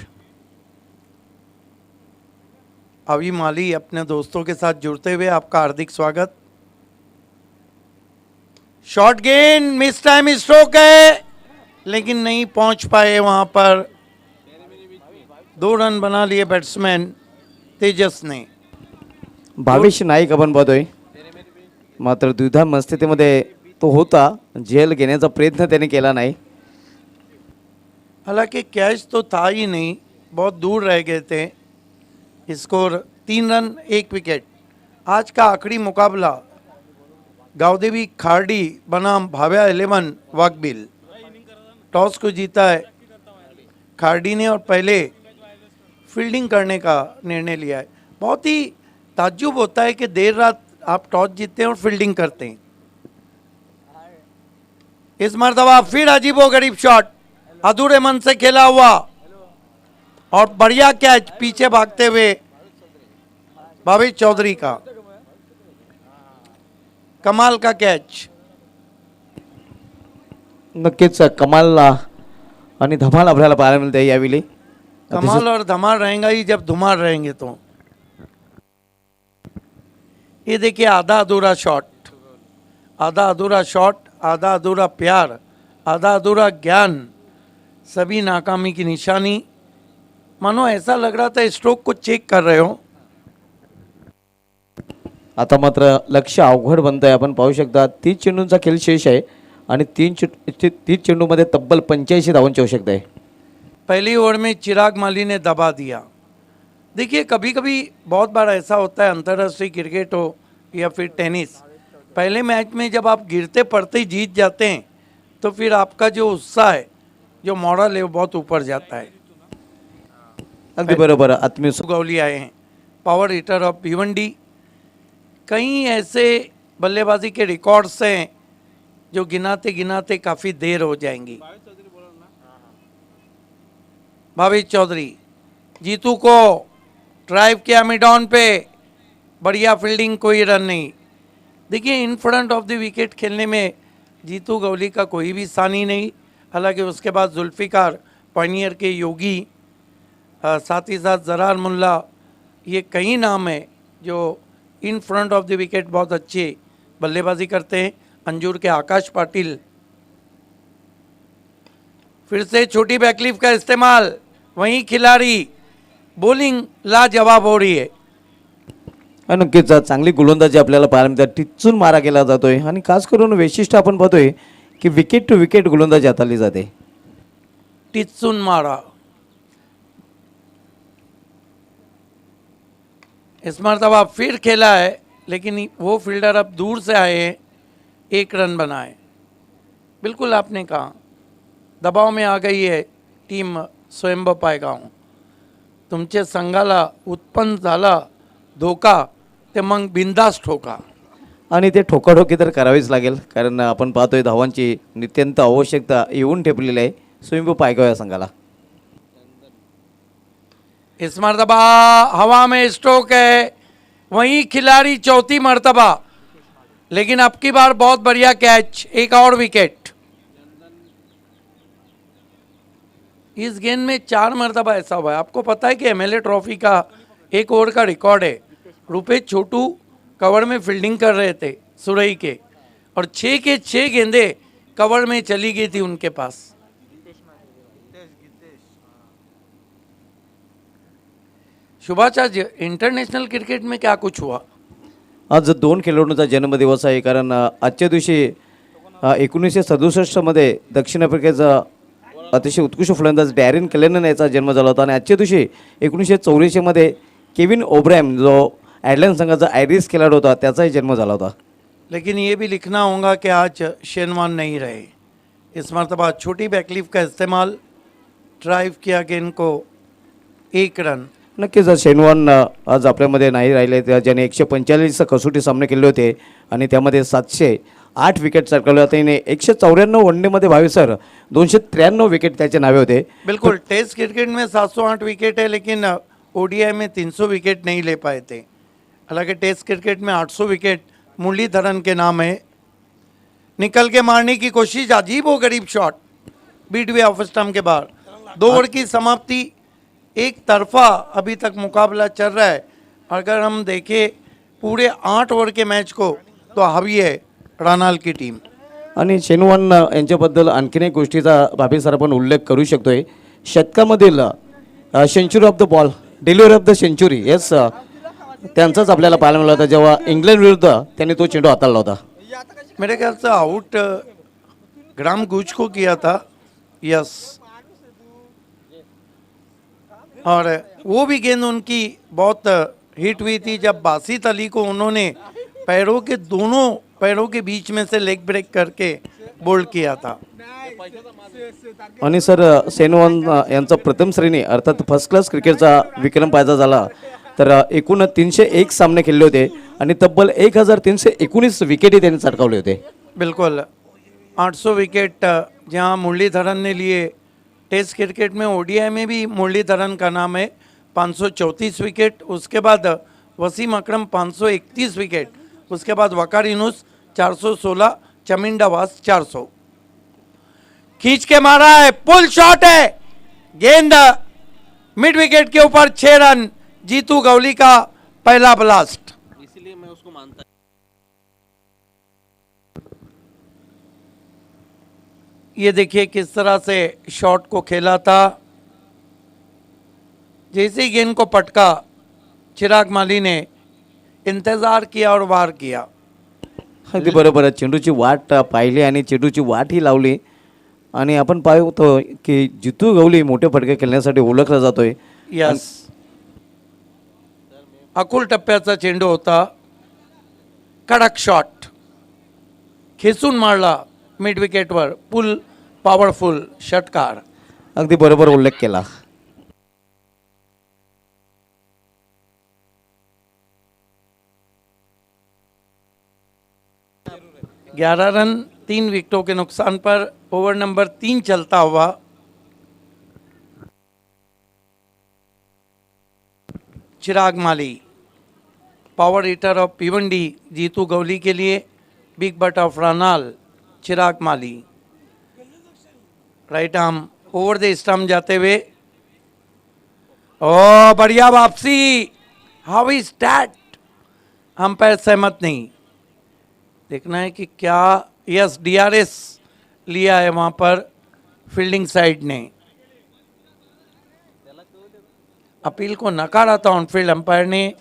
Avi Mali अपने दोस्तों के साथ जुड़ते हुए आपका हार्दिक स्वागत. शॉर्ट गेंद, मिस टाइम स्ट्रोक है लेकिन नहीं पहुंच पाए वहां पर. 2 रन बना लिए बैट्समैन तेजस ने. भावेश नाईक आपण पाहतोय, मात्र द्विधा मनस्थितीमध्ये तो होता. झेल घेण्याचा प्रयत्न त्याने केला नाही. हालांकि कैच तो था ही नहीं, बहुत दूर रह गए थे. Score 3 run 1 wicket. आज का आखिरी मुकाबला गावदेवी खारडी बनाम भाव्या 11 वाकबिल. टॉस को जीता है खारडी ने और पहले फील्डिंग करने का निर्णय लिया है. बहुत ही ताज्जुब होता है कि देर रात आप टॉस जीतते हैं और फील्डिंग करते हैं. इस मर्तबा फिर अजीबोगरीब शॉट, अधूरे मन से खेला हुआ और बढ़िया कैच पीछे भागते हुए भावेश चौधरी का. कमाल का कैच. नक्कीच कमाल आणि धमाल आपल्याला पाहायला मिळते यावेळी. कमाल और धमाल रहेगा ही जब धुमाल रहेंगे तो. ये देखिए आधा अधूरा शॉट, आधा अधूरा शॉट, आधा अधूरा प्यार, आधा अधूरा ज्ञान, सभी नाकामी की निशानी. मानो ऐसा लग रहा था स्ट्रोक को चेक कर रहे हो. आता मात्र लक्ष अवघड बनतंय. आपण पाहू शकता 30 चेंडूंचा खेळ शेष आहे आणि 30 चेंडूमध्ये तब्बल 85 धावांची आवश्यकता आहे. पहली ओवर में चिराग माली ने दबा दिया. देखिए कभी कभी बहुत बार ऐसा होता है, अंतर्राष्ट्रीय क्रिकेट हो या फिर टेनिस, पहले मैच में जब आप गिरते पड़ते ही जीत जाते हैं तो फिर आपका जो उत्साह है, जो मॉरल है वो बहुत ऊपर जाता है. अगदी बरोबर. आत्मीय गौली आए हैं, पावर हिटर ऑफ भिवंडी. कई ऐसे बल्लेबाजी के रिकॉर्ड्स हैं जो गिनाते गिनाते काफ़ी देर हो जाएंगी. भावेश चौधरी जीतू को ड्राइव किया मिड ऑन पे, बढ़िया फील्डिंग, कोई रन नहीं. देखिए in front of the wicket खेलने में जीतू गौली का कोई भी सानी नहीं. हालांकि उसके बाद जुल्फिकार, पायनियर के योगी, साथ ही साथ जरार मुल्ला, ये कई नाम हैं जो in front of the wicket बहुत अच्छे बल्लेबाजी करते हैं. अंजूर के आकाश पाटिल. फिर से छोटी बैकलिफ का इस्तेमाल, वहीं खिलाड़ी. बॉलिंग लाजवाब हो रही है. नक्कीच चांगली गोलंदाजी आपल्याला पाहायला मिळते. टिच्चून मारा केला जातोय आणि खास करून वैशिष्ट्य आपण पाहतोय की विकेट टू विकेट गोलंदाजी हाताळली जाते. टिच्चून मारा. इस मरतबा फिर खेला है लेकिन वो फील्डर अब दूर से आए हैं. 1 रन बनाए. बिल्कुल आपने कहा, दबाव में आ गई है टीम स्वयंभू पायगाव. तुमच्या संघाला उत्पन्न झाला धोका ते मग बिंदास ठोका. आणि ते ठोकाठोकी तर करावीच लागेल, कारण आपण पाहतोय धावांची नित्यंत आवश्यकता येऊन ठेपलेली आहे स्वयंभू पायगाव या संघाला. इस मरतबा हवा में स्ट्रोक है, वहीं खिलाड़ी चौथी मरतबा, लेकिन अब की बार बहुत बढ़िया कैच, एक और विकेट. इस गेंद में 4 मरतबा ऐसा हुआ है. आपको पता है कि एमएलए ट्रॉफी का 1 ओवर का रिकॉर्ड है. रुपेश छोटू कवर में फील्डिंग कर रहे थे सुरई के, और 6 के 6 गेंदे कवर में चली गई थी उनके पास. शुभाचार्य, इंटरनेशनल क्रिकेट में क्या कुछ हुआ? आज 2 खेळाडूंचा जन्मदिवस आहे, कारण आजच्या दिवशी 1967 मध्ये दक्षिण आफ्रिकेचा अतिशय उत्कृष्ट फलंदाज डॅरेन क्लेनन याचा जन्म झाला होता. आणि आजच्या दिवशी 1984 मध्ये केविन ओब्रायम जो आयर्लंड संघाचा आयरिश खेळाडू होता त्याचाही जन्म झाला होता. लेकिन ये भी लिखना होगा कि आज शेनवान नहीं रहे. इस मरतबा छोटी बैकलीफ का इस्तेमाल, ड्राइव किया गेंद को, 1 रन. नक्कीच शेनवान आज आपल्यामध्ये नाही राहिले. ज्याने 145 कसोटी सामने केले होते आणि त्यामध्ये 708 विकेट सरकवले होते. 194 वनडेमध्ये भावी सर 293 विकेट त्याचे नावे होते. बिल्कुल. टेस्ट क्रिकेट में 708 विकेट है, लेकिन ओडीआई में 300 विकेट नहीं ले पाए थे. हालांकि टेस्ट क्रिकेट में 800 विकेट मुरलीधरन के नाम है. निकल के मारने की कोशिश, अजीब वो गरीब शॉट, बीट हुए ऑफ स्टंप के बाहर। 2 ओवर की समाप्ति, एक तरफा अभी तक मुकाबला चल रहा है। अगर हम देखें पूरे 8 ओवर के मैच को तो हावी है रानाल की टीम। आणि शेनवान यांच्याबद्दल आणखीन एक गोष्टीचा भाभी सर आपण उल्लेख करू शकतोय, शतकामधील century of the ball, delivery of the century, yes त्यांचाच आपल्याला पाहायला मिळाला होता जेव्हा इंग्लंड विरुद्ध त्यांनी तो चेंडू हाताळला होता. मेरे ख्याल से आउट ग्राम गुज को किया था, यस, और वो भी गेंद उनकी बहुत हिट हुई थी जब बासित अली को उन्होंने दोनों पैरों के बीच में से लेग ब्रेक करके बोल्ड किया था. आणि सर सेनवान यांचा प्रथम श्रेणी अर्थात फर्स्ट क्लास क्रिकेटचा विक्रम पाहायचा झाला तर एकूण 301 सामने खेळले होते आणि तब्बल 1319 विकेटी त्यांनी चटकावले होते. बिल्कुल 800 विकेट जहां मुरलीधरन ने लिए. टेस्ट क्रिकेट में ओडीआई में भी मुरलीधरन का नाम है, 534 विकेट. उसके बाद वसीम अकरम 531 विकेट. उसके बाद वकार यूनुस 416, चमिंडा वास 400. खींच के मारा है, पुल शॉट है, गेंद मिड विकेट के ऊपर 6 रन. जीतू गवली का पहला ब्लास्ट. इसीलिए मैं उसको मानता. ये देखिए किस तरह से शॉट को खेला था. जैसे ही गेंद को पटका चिराग माली ने इंतजार किया और वार किया. अगदी बरोबर आहे. चेंडूची वाट पाहिली आणि चेंडूची वाट ही लावली आणि आपण पाहतो की जितू गवली मोठे फटके खेळण्यासाठी ओळखला जातोय. यस, अकुल टप्प्याचा चेंडू होता. कडक शॉट खेचून मारला मिड विकेटवर, पुल पॉवरफुल षटकार. अगदी बरोबर उल्लेख केला. ग्यारह रन 3 विकेटों के नुकसान पर ओवर नंबर 3 चलता हुआ. Chirag Mali power hitter of Bhiwandi Jitu Gawali के लिए. बिग बट ऑफ रानाल Chirag Mali. Right arm over the stump जाते हुए. ओ बढ़िया वापसी. हाउ इज दैट? अंपायर सहमत नहीं. देखना है कि क्या. यस, डीआरएस लिया है वहां पर फील्डिंग साइड ने. अपील को नकारा था ऑनफील्ड अंपायर ने.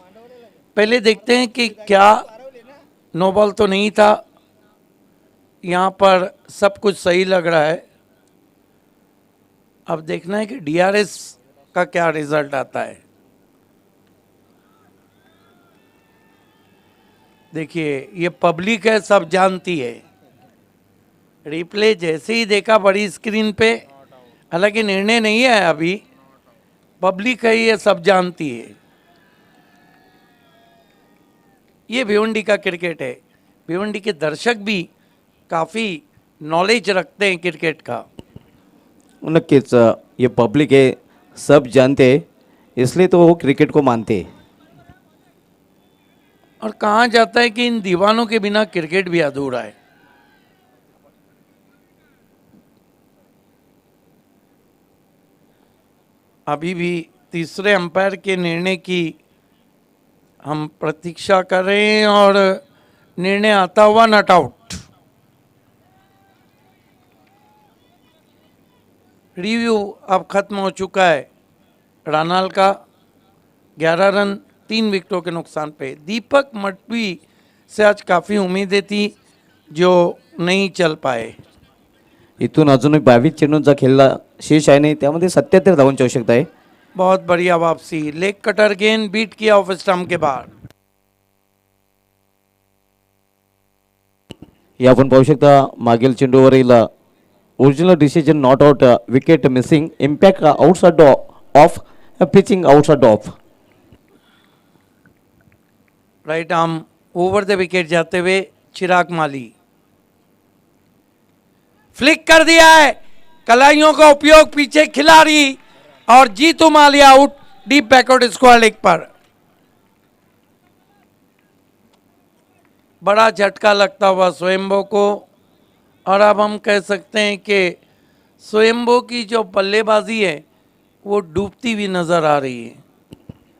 पहले देखते हैं कि क्या नो बॉल तो नहीं था. यहाँ पर सब कुछ सही लग रहा है. अब देखना है कि डीआरएस का क्या रिजल्ट आता है. देखिए ये पब्लिक है, सब जानती है. रिप्ले जैसे ही देखा बड़ी स्क्रीन पे, हालांकि निर्णय नहीं है अभी, पब्लिक है ये सब जानती है. ये भिवंडी का क्रिकेट है. भिवंडी के दर्शक भी काफ़ी नॉलेज रखते हैं क्रिकेट का. नक्कीच ये पब्लिक है, सब जानते हैं, इसलिए तो वो क्रिकेट को मानते हैं. और कहा जाता है कि इन दीवानों के बिना क्रिकेट भी अधूरा है. अभी भी तीसरे अंपायर के निर्णय की हम प्रतीक्षा कर रहे हैं और निर्णय आता हुआ नॉट आउट. रिव्यू अब खत्म हो चुका है रानाल का. 11 रन 3 विकेटों के नुकसान पे. दीपक मटवी से आज काफ़ी उम्मीदें थी जो नहीं चल पाए. इथून अजून 22 चेंडूंचा खेळला शेष आहे नाही, त्यामध्ये 77 धावांची आवश्यकता आहे. बहुत बढ़िया वापसी. लेग कटर गेंद बीट किया ऑफ स्टंप के बाहर. हे आपण पाहू शकता मागील चेंडूवरील original decision not out, wicket missing, impact outside off, pitching outside off. Right arm over the wicket जाते हुए चिराग माली. फ्लिक कर दिया है, कलाइयों का उपयोग पीछे खिलाड़ी और Jitu Mali out deep backward square leg पर. बड़ा झटका लगता हुआ स्वयंभू को. और अब हम कह सकते हैं कि स्वयंभू की जो बल्लेबाजी है वो डूबती हुई नजर आ रही है.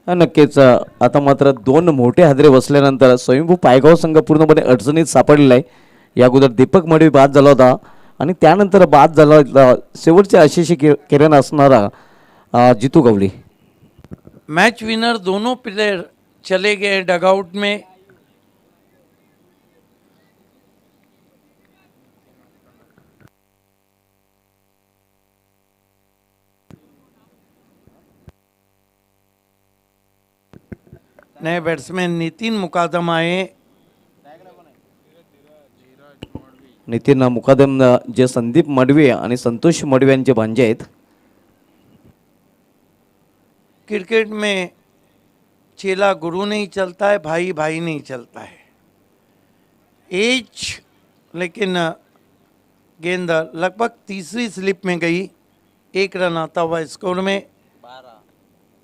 हा, नक्कीच आता मात्र दोन मोठे हादरे बसल्यानंतर स्वयंभू पायगाव संघ पूर्णपणे अडचणीत सापडलेला आहे. या अगोदर दीपक मडवी बाद झाला होता आणि त्यानंतर बाद झाला होता शेवटचे आशिषी किरण असणारा जितू गवळी. मैच विनर दोनों प्लेयर चले गए डगआउट में. नए बैट्समैन नितिन मुकादम आए. नितीन मुकादम जे संदीप मडवी आणि संतोष मडवी यांचे भांजे आहेत. क्रिकेट में चेला गुरु नहीं चलता है, भाई भाई नहीं चलता है. एज लेकिन गेंद लगभग तीसरी स्लिप में गई. 1 रन आता हुआ स्कोर में.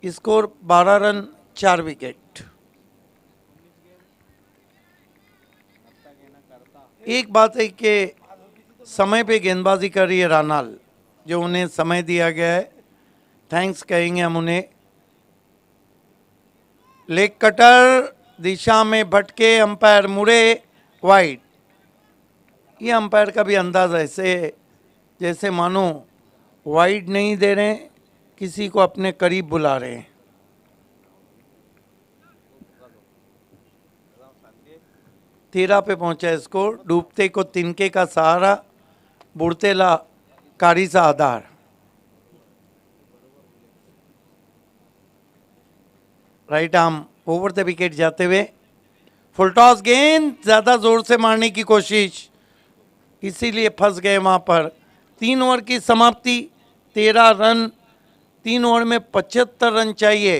Score 12 run 4 wicket. एक बात है कि समय पे गेंदबाजी कर रही है रानाल, जो उन्हें समय दिया गया है थैंक्स कहेंगे हम उन्हें. लेग कटर दिशा में भटके, अंपायर मुड़े, वाइड. ये अंपायर का भी अंदाज ऐसे जैसे मानो वाइड नहीं दे रहे हैं, किसी को अपने करीब बुला रहे हैं. तेरह पे पहुंचा है स्कोर. डूबते को तिनके का सहारा, बुड़तेला कारी सा आधार. Right arm over the wicket जाते हुए. फुल टॉस गेंद ज्यादा जोर से मारने की कोशिश, इसीलिए फंस गए वहां पर. 3 ओवर की समाप्ति, 13 रन. 3 ओवर में 75 रन चाहिए.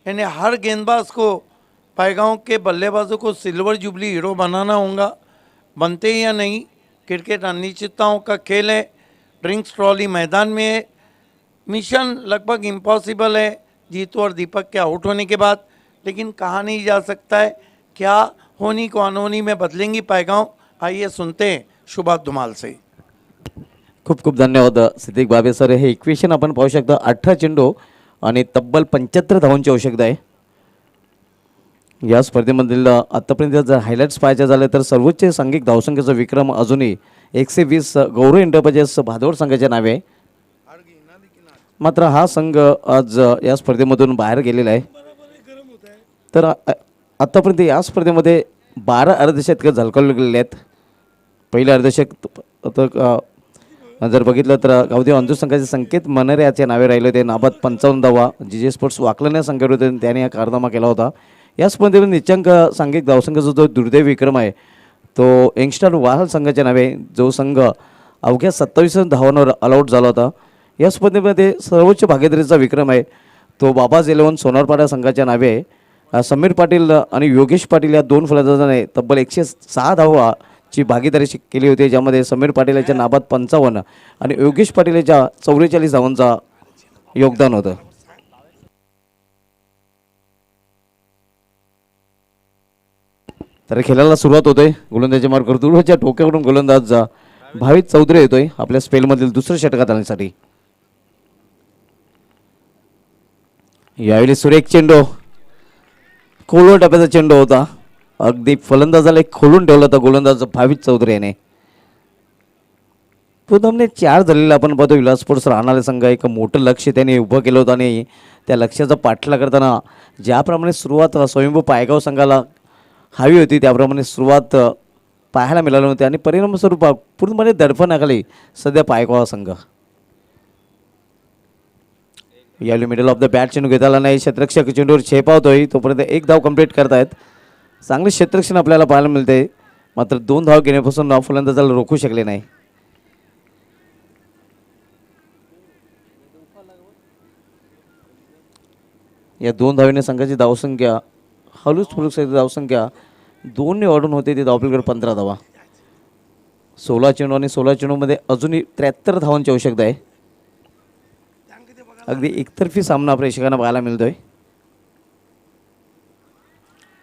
यानी हर गेंदबाज को, पायगांव के बल्लेबाजों को सिल्वर जुबली हीरो बनाना होगा. बनते या नहीं, क्रिकेट अनिश्चितताओं का खेल है. ड्रिंक्स ट्रॉली मैदान में है. मिशन लगभग इम्पॉसिबल है जीतू और दीपक के आउट होने के बाद, लेकिन कहा नहीं जा सकता है क्या होनी को अनहोनी में बदलेंगी पायगांव. आइए सुनते हैं सुभाष धुमाल से. खूप खूप धन्यवाद सिद्दीक बाबे सर. हे इक्वेशन आपण पाहू शकता. 18 चेंडू आणि तब्बल 75 धावांची आवश्यकता आहे. या स्पर्धेमधील आतापर्यंत जर हायलाईट्स पाहायचे झाले तर सर्वोच्च सांघिक धावसंख्येचा विक्रम अजूनही 120 गौरव एंटरप्राइजेस भादोड संघाच्या नावे आहे. मात्र हा संघ आज या स्पर्धेमधून बाहेर गेलेला आहे. तर आतापर्यंत या स्पर्धेमध्ये 12 अर्धशतकं झळकावले गेलेले आहेत. पहिलं अर्धशतक जर बघितलं तर गावदेव अंधू संघाचे संकेत मनरे याच्या नावे राहिले होते. नाबाद 55 धावा. जे स्पोर्ट्स वाकलण्या संघावर होते त्याने हा कारनामा केला होता. या स्पर्धेमध्ये निच्चांक सांघिक धावसंख्येचा जो दुर्दैव विक्रम आहे तो यंगस्टर वाहल संघाच्या नावे, जो संघ अवघ्या 27 धावांवर ऑलआउट झाला होता. या स्पर्धेमध्ये सर्वोच्च भागीदारीचा विक्रम आहे तो बाबाज 11 सोनारपाडा संघाच्या नावे आहे. समीर पाटील आणि योगेश पाटील या दोन फलंदाजांनी तब्बल 106 धावाची भागीदारी केली होती, ज्यामध्ये समीर पाटील याच्या नाबाद 55 आणि योगेश पाटील याच्या 44 धावांचा योगदान होतं. तर खेळाला सुरुवात होते. गोलंदाजी मार्कर दूरच्या टोक्याकडून गोलंदाज भावित चौधरी येतोय आपल्या स्पेलमधील दुसऱ्या षटकात आणण्यासाठी. यावेळी सुरेख चेंडू, खोलवर टप्प्याचा चेंडू होता. अगदी फलंदाजाला एक खोलून ठेवला होता गोलंदाज भावित चौधरी याने. प्रथमने 4 झालेला आपण पाहतो. विलास स्पोर्ट्स राहणारे संघ एक मोठं लक्ष त्याने उभं केलं होतं आणि त्या लक्ष्याचा पाठलाग करताना ज्याप्रमाणे सुरुवात स्वयंभू पायगाव संघाला हवी होती त्याप्रमाणे सुरुवात पाहायला मिळाली होती आणि परिणामस्वरूप पूर्णपणे दडपणाखाली सध्या पायगाव संघ. यावेळी मिडल ऑफ द बॅट चेंडू घेताना नाही. क्षेत्ररक्षक चेंडूवर छेपावतोय, तोपर्यंत 1 धाव कंप्लीट करतायत. चांगले क्षेत्ररक्षण आपल्याला पाहायला मिळते. मात्र 2 धाव घेण्यापासून फलंदाजाला रोखू शकले नाही. या 2 धावीने संघाची धावसंख्या हलूच फुलूक धावसंख्या 2ने वाढून होते. ते धावपलीकडे 15 धावा. 16 चेंडू आणि 16 चेंडूमध्ये अजूनही 73 धावांची आवश्यकता आहे. अगदी एकतर्फी सामना प्रेक्षकांना पाहायला मिळतोय.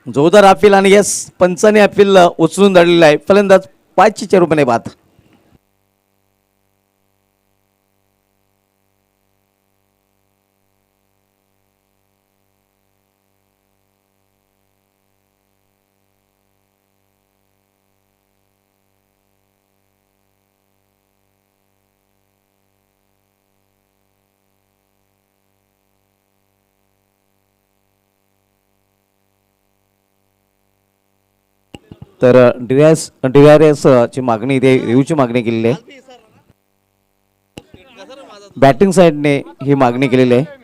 जोरदार अपील आणि यस पंचाने अपील उचलून धाडलेला आहे. फलंदाज 5 च्या रूपाने बाद. तर DRS ची मागणी इथे रिव्ह्यूची मागणी केलेली आहे. बॅटिंग साईडने ही मागणी केलेली आहे.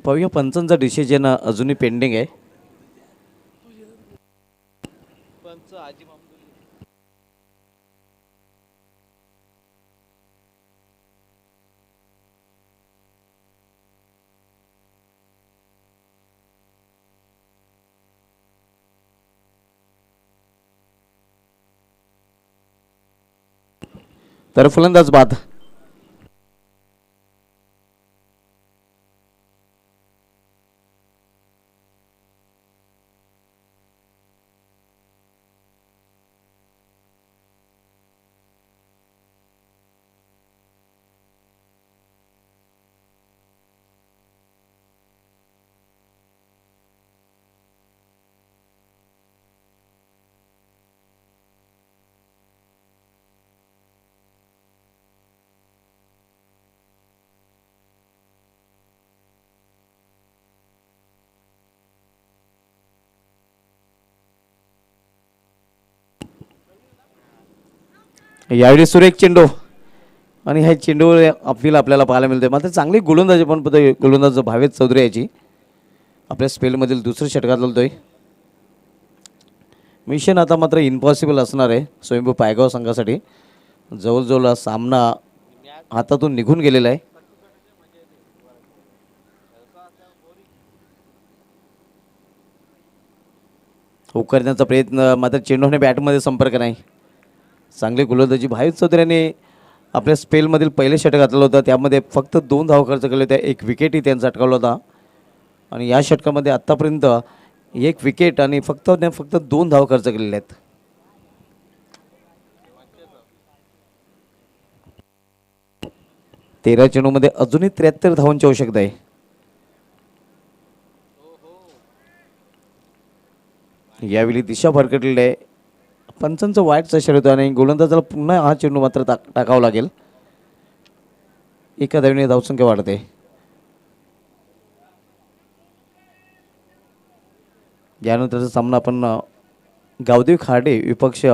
पाहूया पंचांचा डिसिजन अजूनही पेंडिंग आहे. तर फलंदाज बाद. यावेळी सुरेख चेंडू आणि ह्या चेंडू अपील आपल्याला पाहायला मिळते. मात्र चांगली गोलंदाजी पण गोलंदाज भावेश चौधरी याची आपल्या स्पेलमधील दुसरं षटकात चालतोय. मिशन आता मात्र इम्पॉसिबल असणार आहे स्वयंभू पायगाव संघासाठी. जवळजवळ सामना हातातून निघून गेलेला आहे. उकरण्याचा प्रयत्न मात्र चेंडूने बॅटमध्ये संपर्क नाही. चांगली गोलंदाजी भावेश चौधरी यांनी आपल्या स्पेलमधील पहिले षटक घातलं होतं. त्यामध्ये फक्त 2 धावा खर्च केले होते. 1 विकेटही त्यांचा अटकावला होता. आणि या षटकामध्ये आत्तापर्यंत 1 विकेट आणि फक्त 2 धावा खर्च केलेले आहेत. तेरा चेंडूमध्ये अजूनही 73 धावांची आवश्यकता आहे. यावेळी दिशा भरकटलेली आहे. पंचांचं वाईटचा षटक आणि गोलंदाजाला पुन्हा हा चेंडू मात्र टाकावा लागेल. एका धावेने धावसंख्या वाढते. यानंतरचा सामना आपण गावदेव खाडे विपक्ष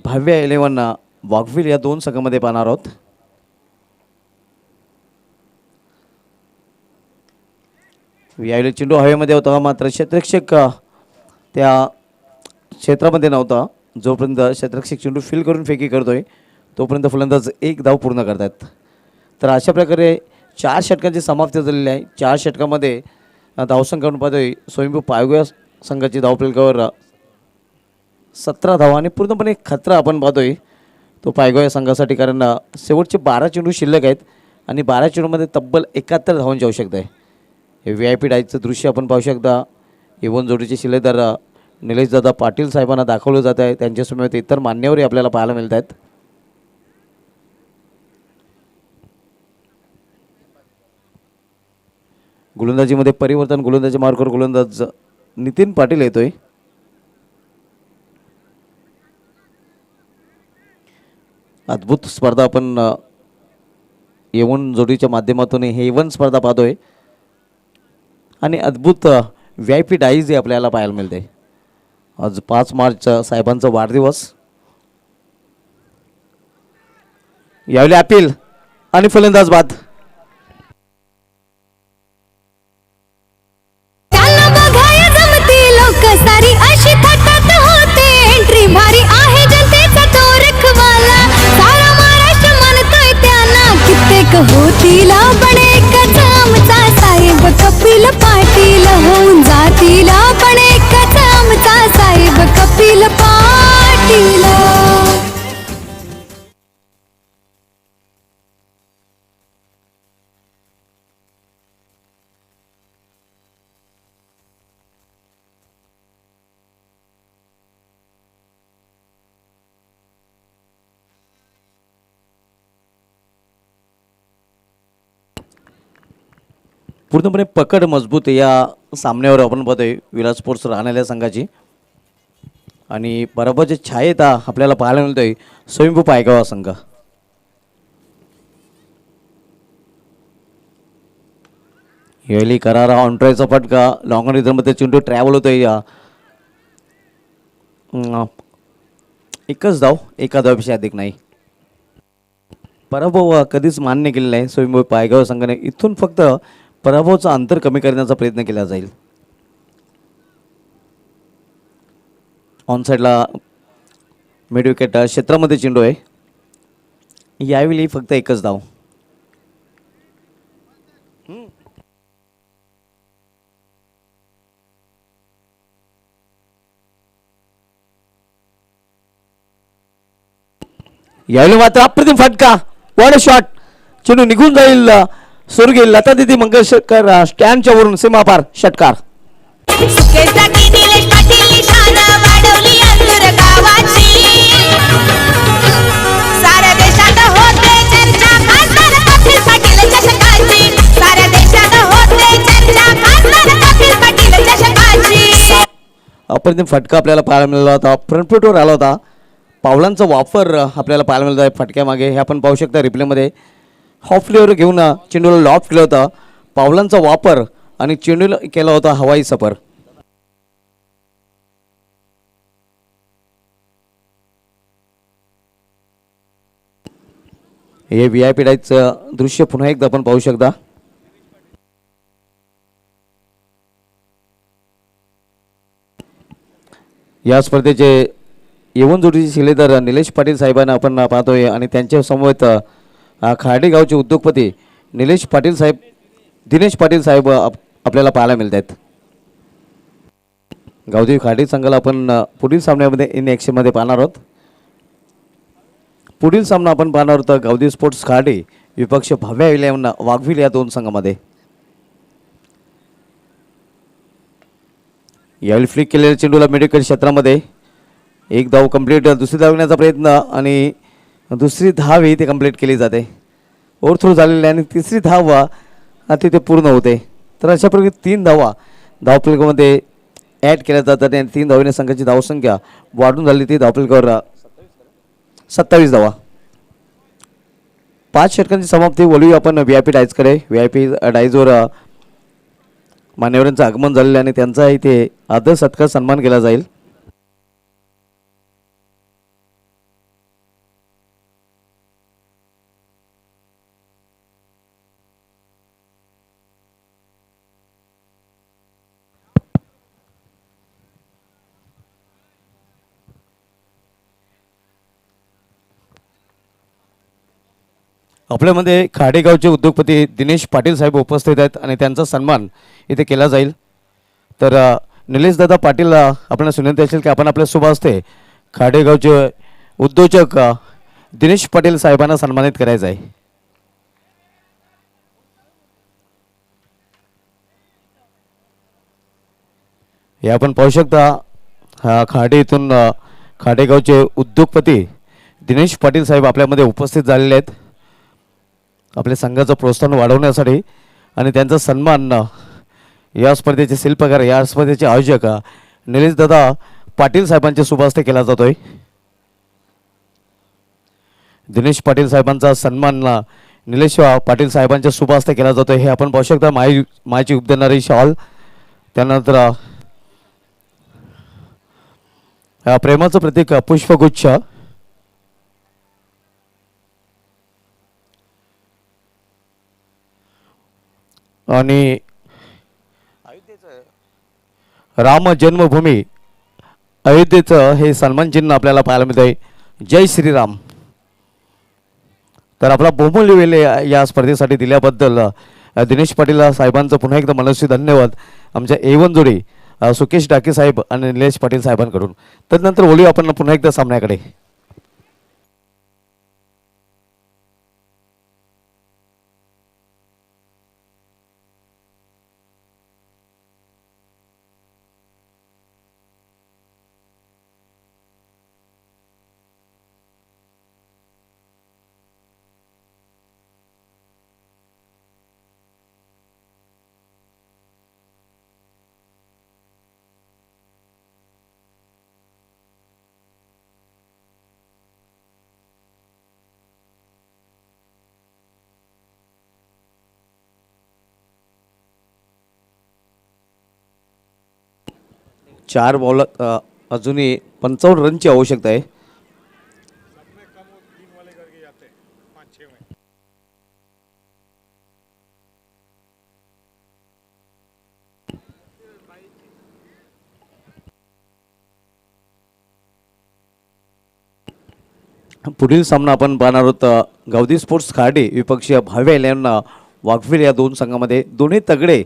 भाव्या 11 वाघवील या 2 संघामध्ये पाहणार आहोत. यावेळी चेंडू हवेमध्ये होता मात्र क्षेत्ररक्षक त्या क्षेत्रामध्ये नव्हता. जोपर्यंत क्षेत्ररक्षक चेंडू फील करून फेकी करतोय तोपर्यंत फलंदाज 1 धाव पूर्ण करतात. तर अशा प्रकारे 4 षटकांची समाप्ती झालेली आहे. 4 षटकामध्ये धावसंख्या पाहतोय स्वयंभू पायगाव संघाची धावफलकावर 17 धावा आणि पूर्णपणे खतरा आपण पाहतोय तो पायगाव या संघासाठी. कारण शेवटचे 12 चेंडू शिल्लक आहेत आणि 12 चेंडूमध्ये तब्बल 71 धावांची आवश्यकता आहे. हे VIP डायचं दृश्य आपण पाहू शकता. इवन जोडीचे शिलेदार निलेशदादा पाटील साहेबांना दाखवलं जात आहे. त्यांच्यासमोर इतर मान्यवरही आपल्याला पाहायला मिळत आहेत. गोलंदाजीमध्ये परिवर्तन. गोलंदाजी मार्कवर गोलंदाज नितीन पाटील येतोय. अद्भुत स्पर्धा आपण येवन जोडीच्या माध्यमातून हे इवन स्पर्धा पाहतोय आणि अद्भुत VIP डाईज आपल्याला पाहायला मिळते. आज 5 मार्च साहेबांचा वाढदिवस. यावेळी अपील आणि फलंदाज बाद. त्यांना बघाया जमती लोक सारी अशी थटात होते. एंट्री भारी आहे जनतेचा तो रखवाला. सारा महाराष्ट्र मानतोय त्यांना. कित्येक होतील पण एकच आमचा साहेब कपिल पाटील होऊन जातील पण एकच आमचा साहेब कपिल पाटील. पूर्णपणे पकड मजबूत या सामन्यावर आपण पाहतोय विलास स्पोर्ट्स राहणाऱ्या संघाची. आणि पराभवाच्या छायेत आपल्याला पाहायला मिळतोय स्वयंभू पायगाव संघ. यावेळी करारा ऑनट्रायचा फटका लॉंग रिझनमध्ये चेंडू ट्रॅव्हल होतोय. एकच धाव, एका धावपेक्षा अधिक नाही. पराभव कधीच मान्य केलेला नाही स्वयंभू पायगाव संघाने. इथून फक्त पराभवाचं अंतर कमी करण्याचा प्रयत्न केला जाईल. ऑन साईडला मिड विकेट क्षेत्रामध्ये चेंडू आहे. यावेळी फक्त एकच धाव. यावेळी मात्र अप्रतिम फटका, वॉट शॉट. चेंडू निघून जाईल. स्वर्गीय लता दिदी मंगेशकर स्टँडच्या वरून सीमापार षटकार. सुकेसाठी निलेश पाटील निशाण वाढवली अंतुर गावाची. साऱ्या देशात होते चर्चा खासदार कपिल पाटील चषकाची. साऱ्या देशात होते चर्चा खासदार कपिल पाटील चषकाची. अप्रतिम फटका आपल्याला पाहायला मिळाला होता. फ्रंट फुटवर आला होता. पावलांचा वापर आपल्याला पाहायला मिळत आहे फटक्यामागे. हे आपण पाहू शकता रिप्लेमध्ये. हॉफ फ्लेवर घेऊन चेंडूला लॉफ्ट केला होता. पावलांचा वापर आणि चेंडूला केला होता हवाई सफर. हे VIP डायचं दृश्य पुन्हा एकदा आपण पाहू शकता. या स्पर्धेचे येवून जोडीचे शिलेदार निलेश पाटील साहेबांना आपण पाहतोय आणि त्यांच्या समवेत खार्डी गावचे उद्योगपती निलेश पाटील साहेब, दिनेश पाटील साहेब आपल्याला पाहायला मिळत आहेत. गावदेवी खार्डी संघाला आपण पुढील सामन्यामध्ये इन ॲक्शनमध्ये पाहणार आहोत. पुढील सामना आपण पाहणार आहोत गावदेवी स्पोर्ट्स खार्डी विपक्ष भव्या इलेव्हन वाघविल या दोन संघामध्ये. यावेळी फ्लिक केलेल्या चेंडूला मिडविकेट क्षेत्रामध्ये एक धाव कंप्लीट. दुसरी धाव घेण्याचा प्रयत्न आणि दुसरी धाव ही ते कंप्लीट केली जाते. ओव्हरथ्रो झालेली आणि तिसरी धाव तिथे पूर्ण होते. तर अशा प्रकारे 3 धावा धावफलकामध्ये ॲड केल्या जातात आणि 3 धावने संघाची धावसंख्या वाढून झाली. ती धावफलकावर 27 धावा. 5 षटकांची समाप्ती. वळूया आपण VIP डायजकडे. VIP डायजवर मान्यवरांचं आगमन झालेलं आणि त्यांचा इथे आदर सत्कार सन्मान केला जाईल. आपल्यामध्ये खाडेगावचे उद्योगपती दिनेश पाटील साहेब उपस्थित आहेत आणि त्यांचा सन्मान इथे केला जाईल. तर निलेश दादा पाटील आपल्याला विनंती असेल की आपण आपल्या शुभ हस्ते खाडेगावचे उद्योजक दिनेश पाटील साहेबांना सन्मानित करायचं आहे. हे आपण पाहू शकता खाडे इथून खाडेगावचे उद्योगपती दिनेश पाटील साहेब आपल्यामध्ये उपस्थित झालेले आहेत आपल्या संघाचं प्रोत्साहन वाढवण्यासाठी आणि त्यांचा सन्मान या स्पर्धेचे शिल्पकार, या स्पर्धेचे आयोजक निलेश दादा पाटील साहेबांच्या शुभ हस्ते केला जातोय. दिनेश पाटील साहेबांचा सन्मान निलेश पाटील साहेबांच्या शुभ हस्ते केला जातोय. हे आपण पाहू शकता. मायची उपदेणारी शॉल, त्यानंतर प्रेमाचं प्रतीक पुष्पगुच्छ आणि राम जन्मभूमी अयोध्येचं हे सन्मान चिन्ह आपल्याला पाहायला मिळत आहे. जय श्रीराम. तर आपला बहुमूल्य वेळ या स्पर्धेसाठी दिल्याबद्दल दिनेश पाटील साहेबांचं पुन्हा एकदा मनस्वी धन्यवाद. आमच्या A1 जोडी सुकेश डाके साहेब आणि निलेश पाटील साहेबांकडून. तदनंतर बोलूया आपण पुन्हा एकदा सामन्याकडे. 4 बॉल अजूनही 55 रनची आवश्यकता आहे. पुढील सामना आपण पाहणार आहोत गावदी स्पोर्ट्स खार्डी विपक्षीय भावे यांना वाघवीर या दोन संघामध्ये. दोन्ही तगडे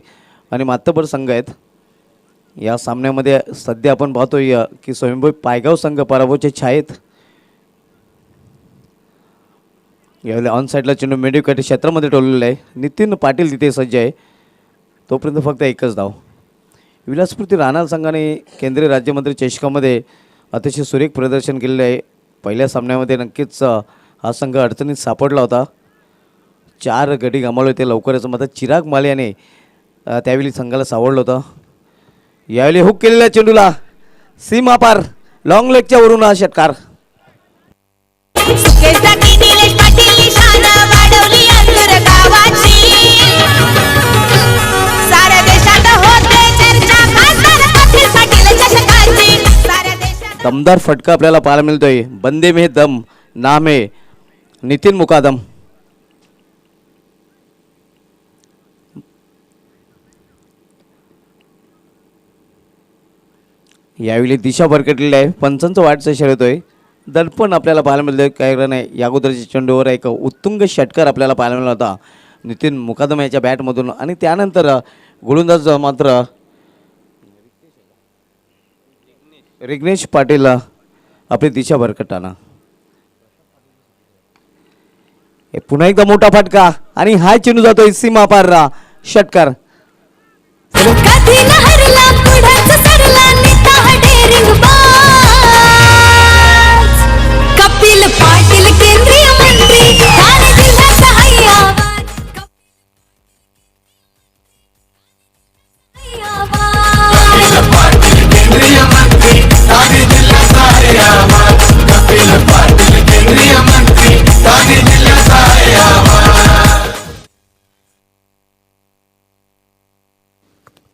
आणि मातबर संघ आहेत. या सामन्यामध्ये सध्या आपण पाहतोय की स्वयंभू पायगाव संघ पराभवाच्या छायेत. यावेळी ऑन साईडला चेंडू मेडिकॅट क्षेत्रामध्ये टोललेला आहे. नितीन पाटील तिथे सज्ज आहे. तोपर्यंत फक्त एकच धाव. विलासपूर्ती राहणार संघाने केंद्रीय राज्यमंत्री चषकामध्ये अतिशय सुरेख प्रदर्शन केलेले आहे. पहिल्या सामन्यामध्ये नक्कीच हा संघ अडचणीत सापडला होता. 4 गडी गमावले होते लवकरच. मात्र चिराग माले याने त्यावेळी संघाला सावरलं होतं. यावेळी हुक केलेल्या चेंडूला सीमा पार लॉंग लेगच्या वरून हा षटकार. सुकेसाठी निलेश पाटील निशाण वाढवली अंतुर गावाची. साऱ्या देशात होते चर्चा खासदार अखिल पाटील चषकाची. साऱ्या देशात दमदार फटका आपल्याला पाहायला मिळतोय. बंदे में दम नाम है नितीन मुकादम. यावेळी दिशा भरकटलेली आहे. पंचांचं वाटचा इशारा येतोय. दर्पण आपल्याला पाहायला मिळतोय. काय नाही या अगोदरच्या चेंडूवर एक उत्तुंग षटकार आपल्याला पाहायला मिळाला होता नितीन मुकादम याच्या बॅटमधून. आणि त्यानंतर गोलंदाज मात्र रिग्नेश पाटील आपली दिशा भरकटताना. पुन्हा एकदा मोठा फटका आणि हा चेंडू जातोय सीमा पार षटकार. कधी न हरला पुढंच सरला नेता हा डेअरिंग बाज. कपिल पाटील केंद्रीय मंत्री ठाणे जिल्ह्याचा हैयाबाज.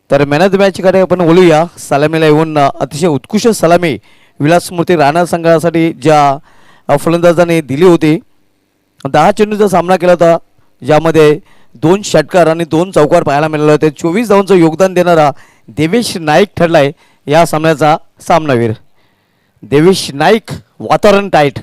तर मॅन ऑफ द मॅचकडे आपण बोलूया. सलामीला येऊन अतिशय उत्कृष्ट सलामी विलासमूर्ती राणा संघासाठी ज्या फलंदाजाने दिली होती. 10 चेंडूचा सामना केला होता ज्यामध्ये 2 षटकार आणि 2 चौकार पाहायला मिळाले होते. 24 धावांचं योगदान देणारा देवेश नाईक ठरलाय या सामन्याचा सामनावीर. देवेश नाईक वातावरण टाईट.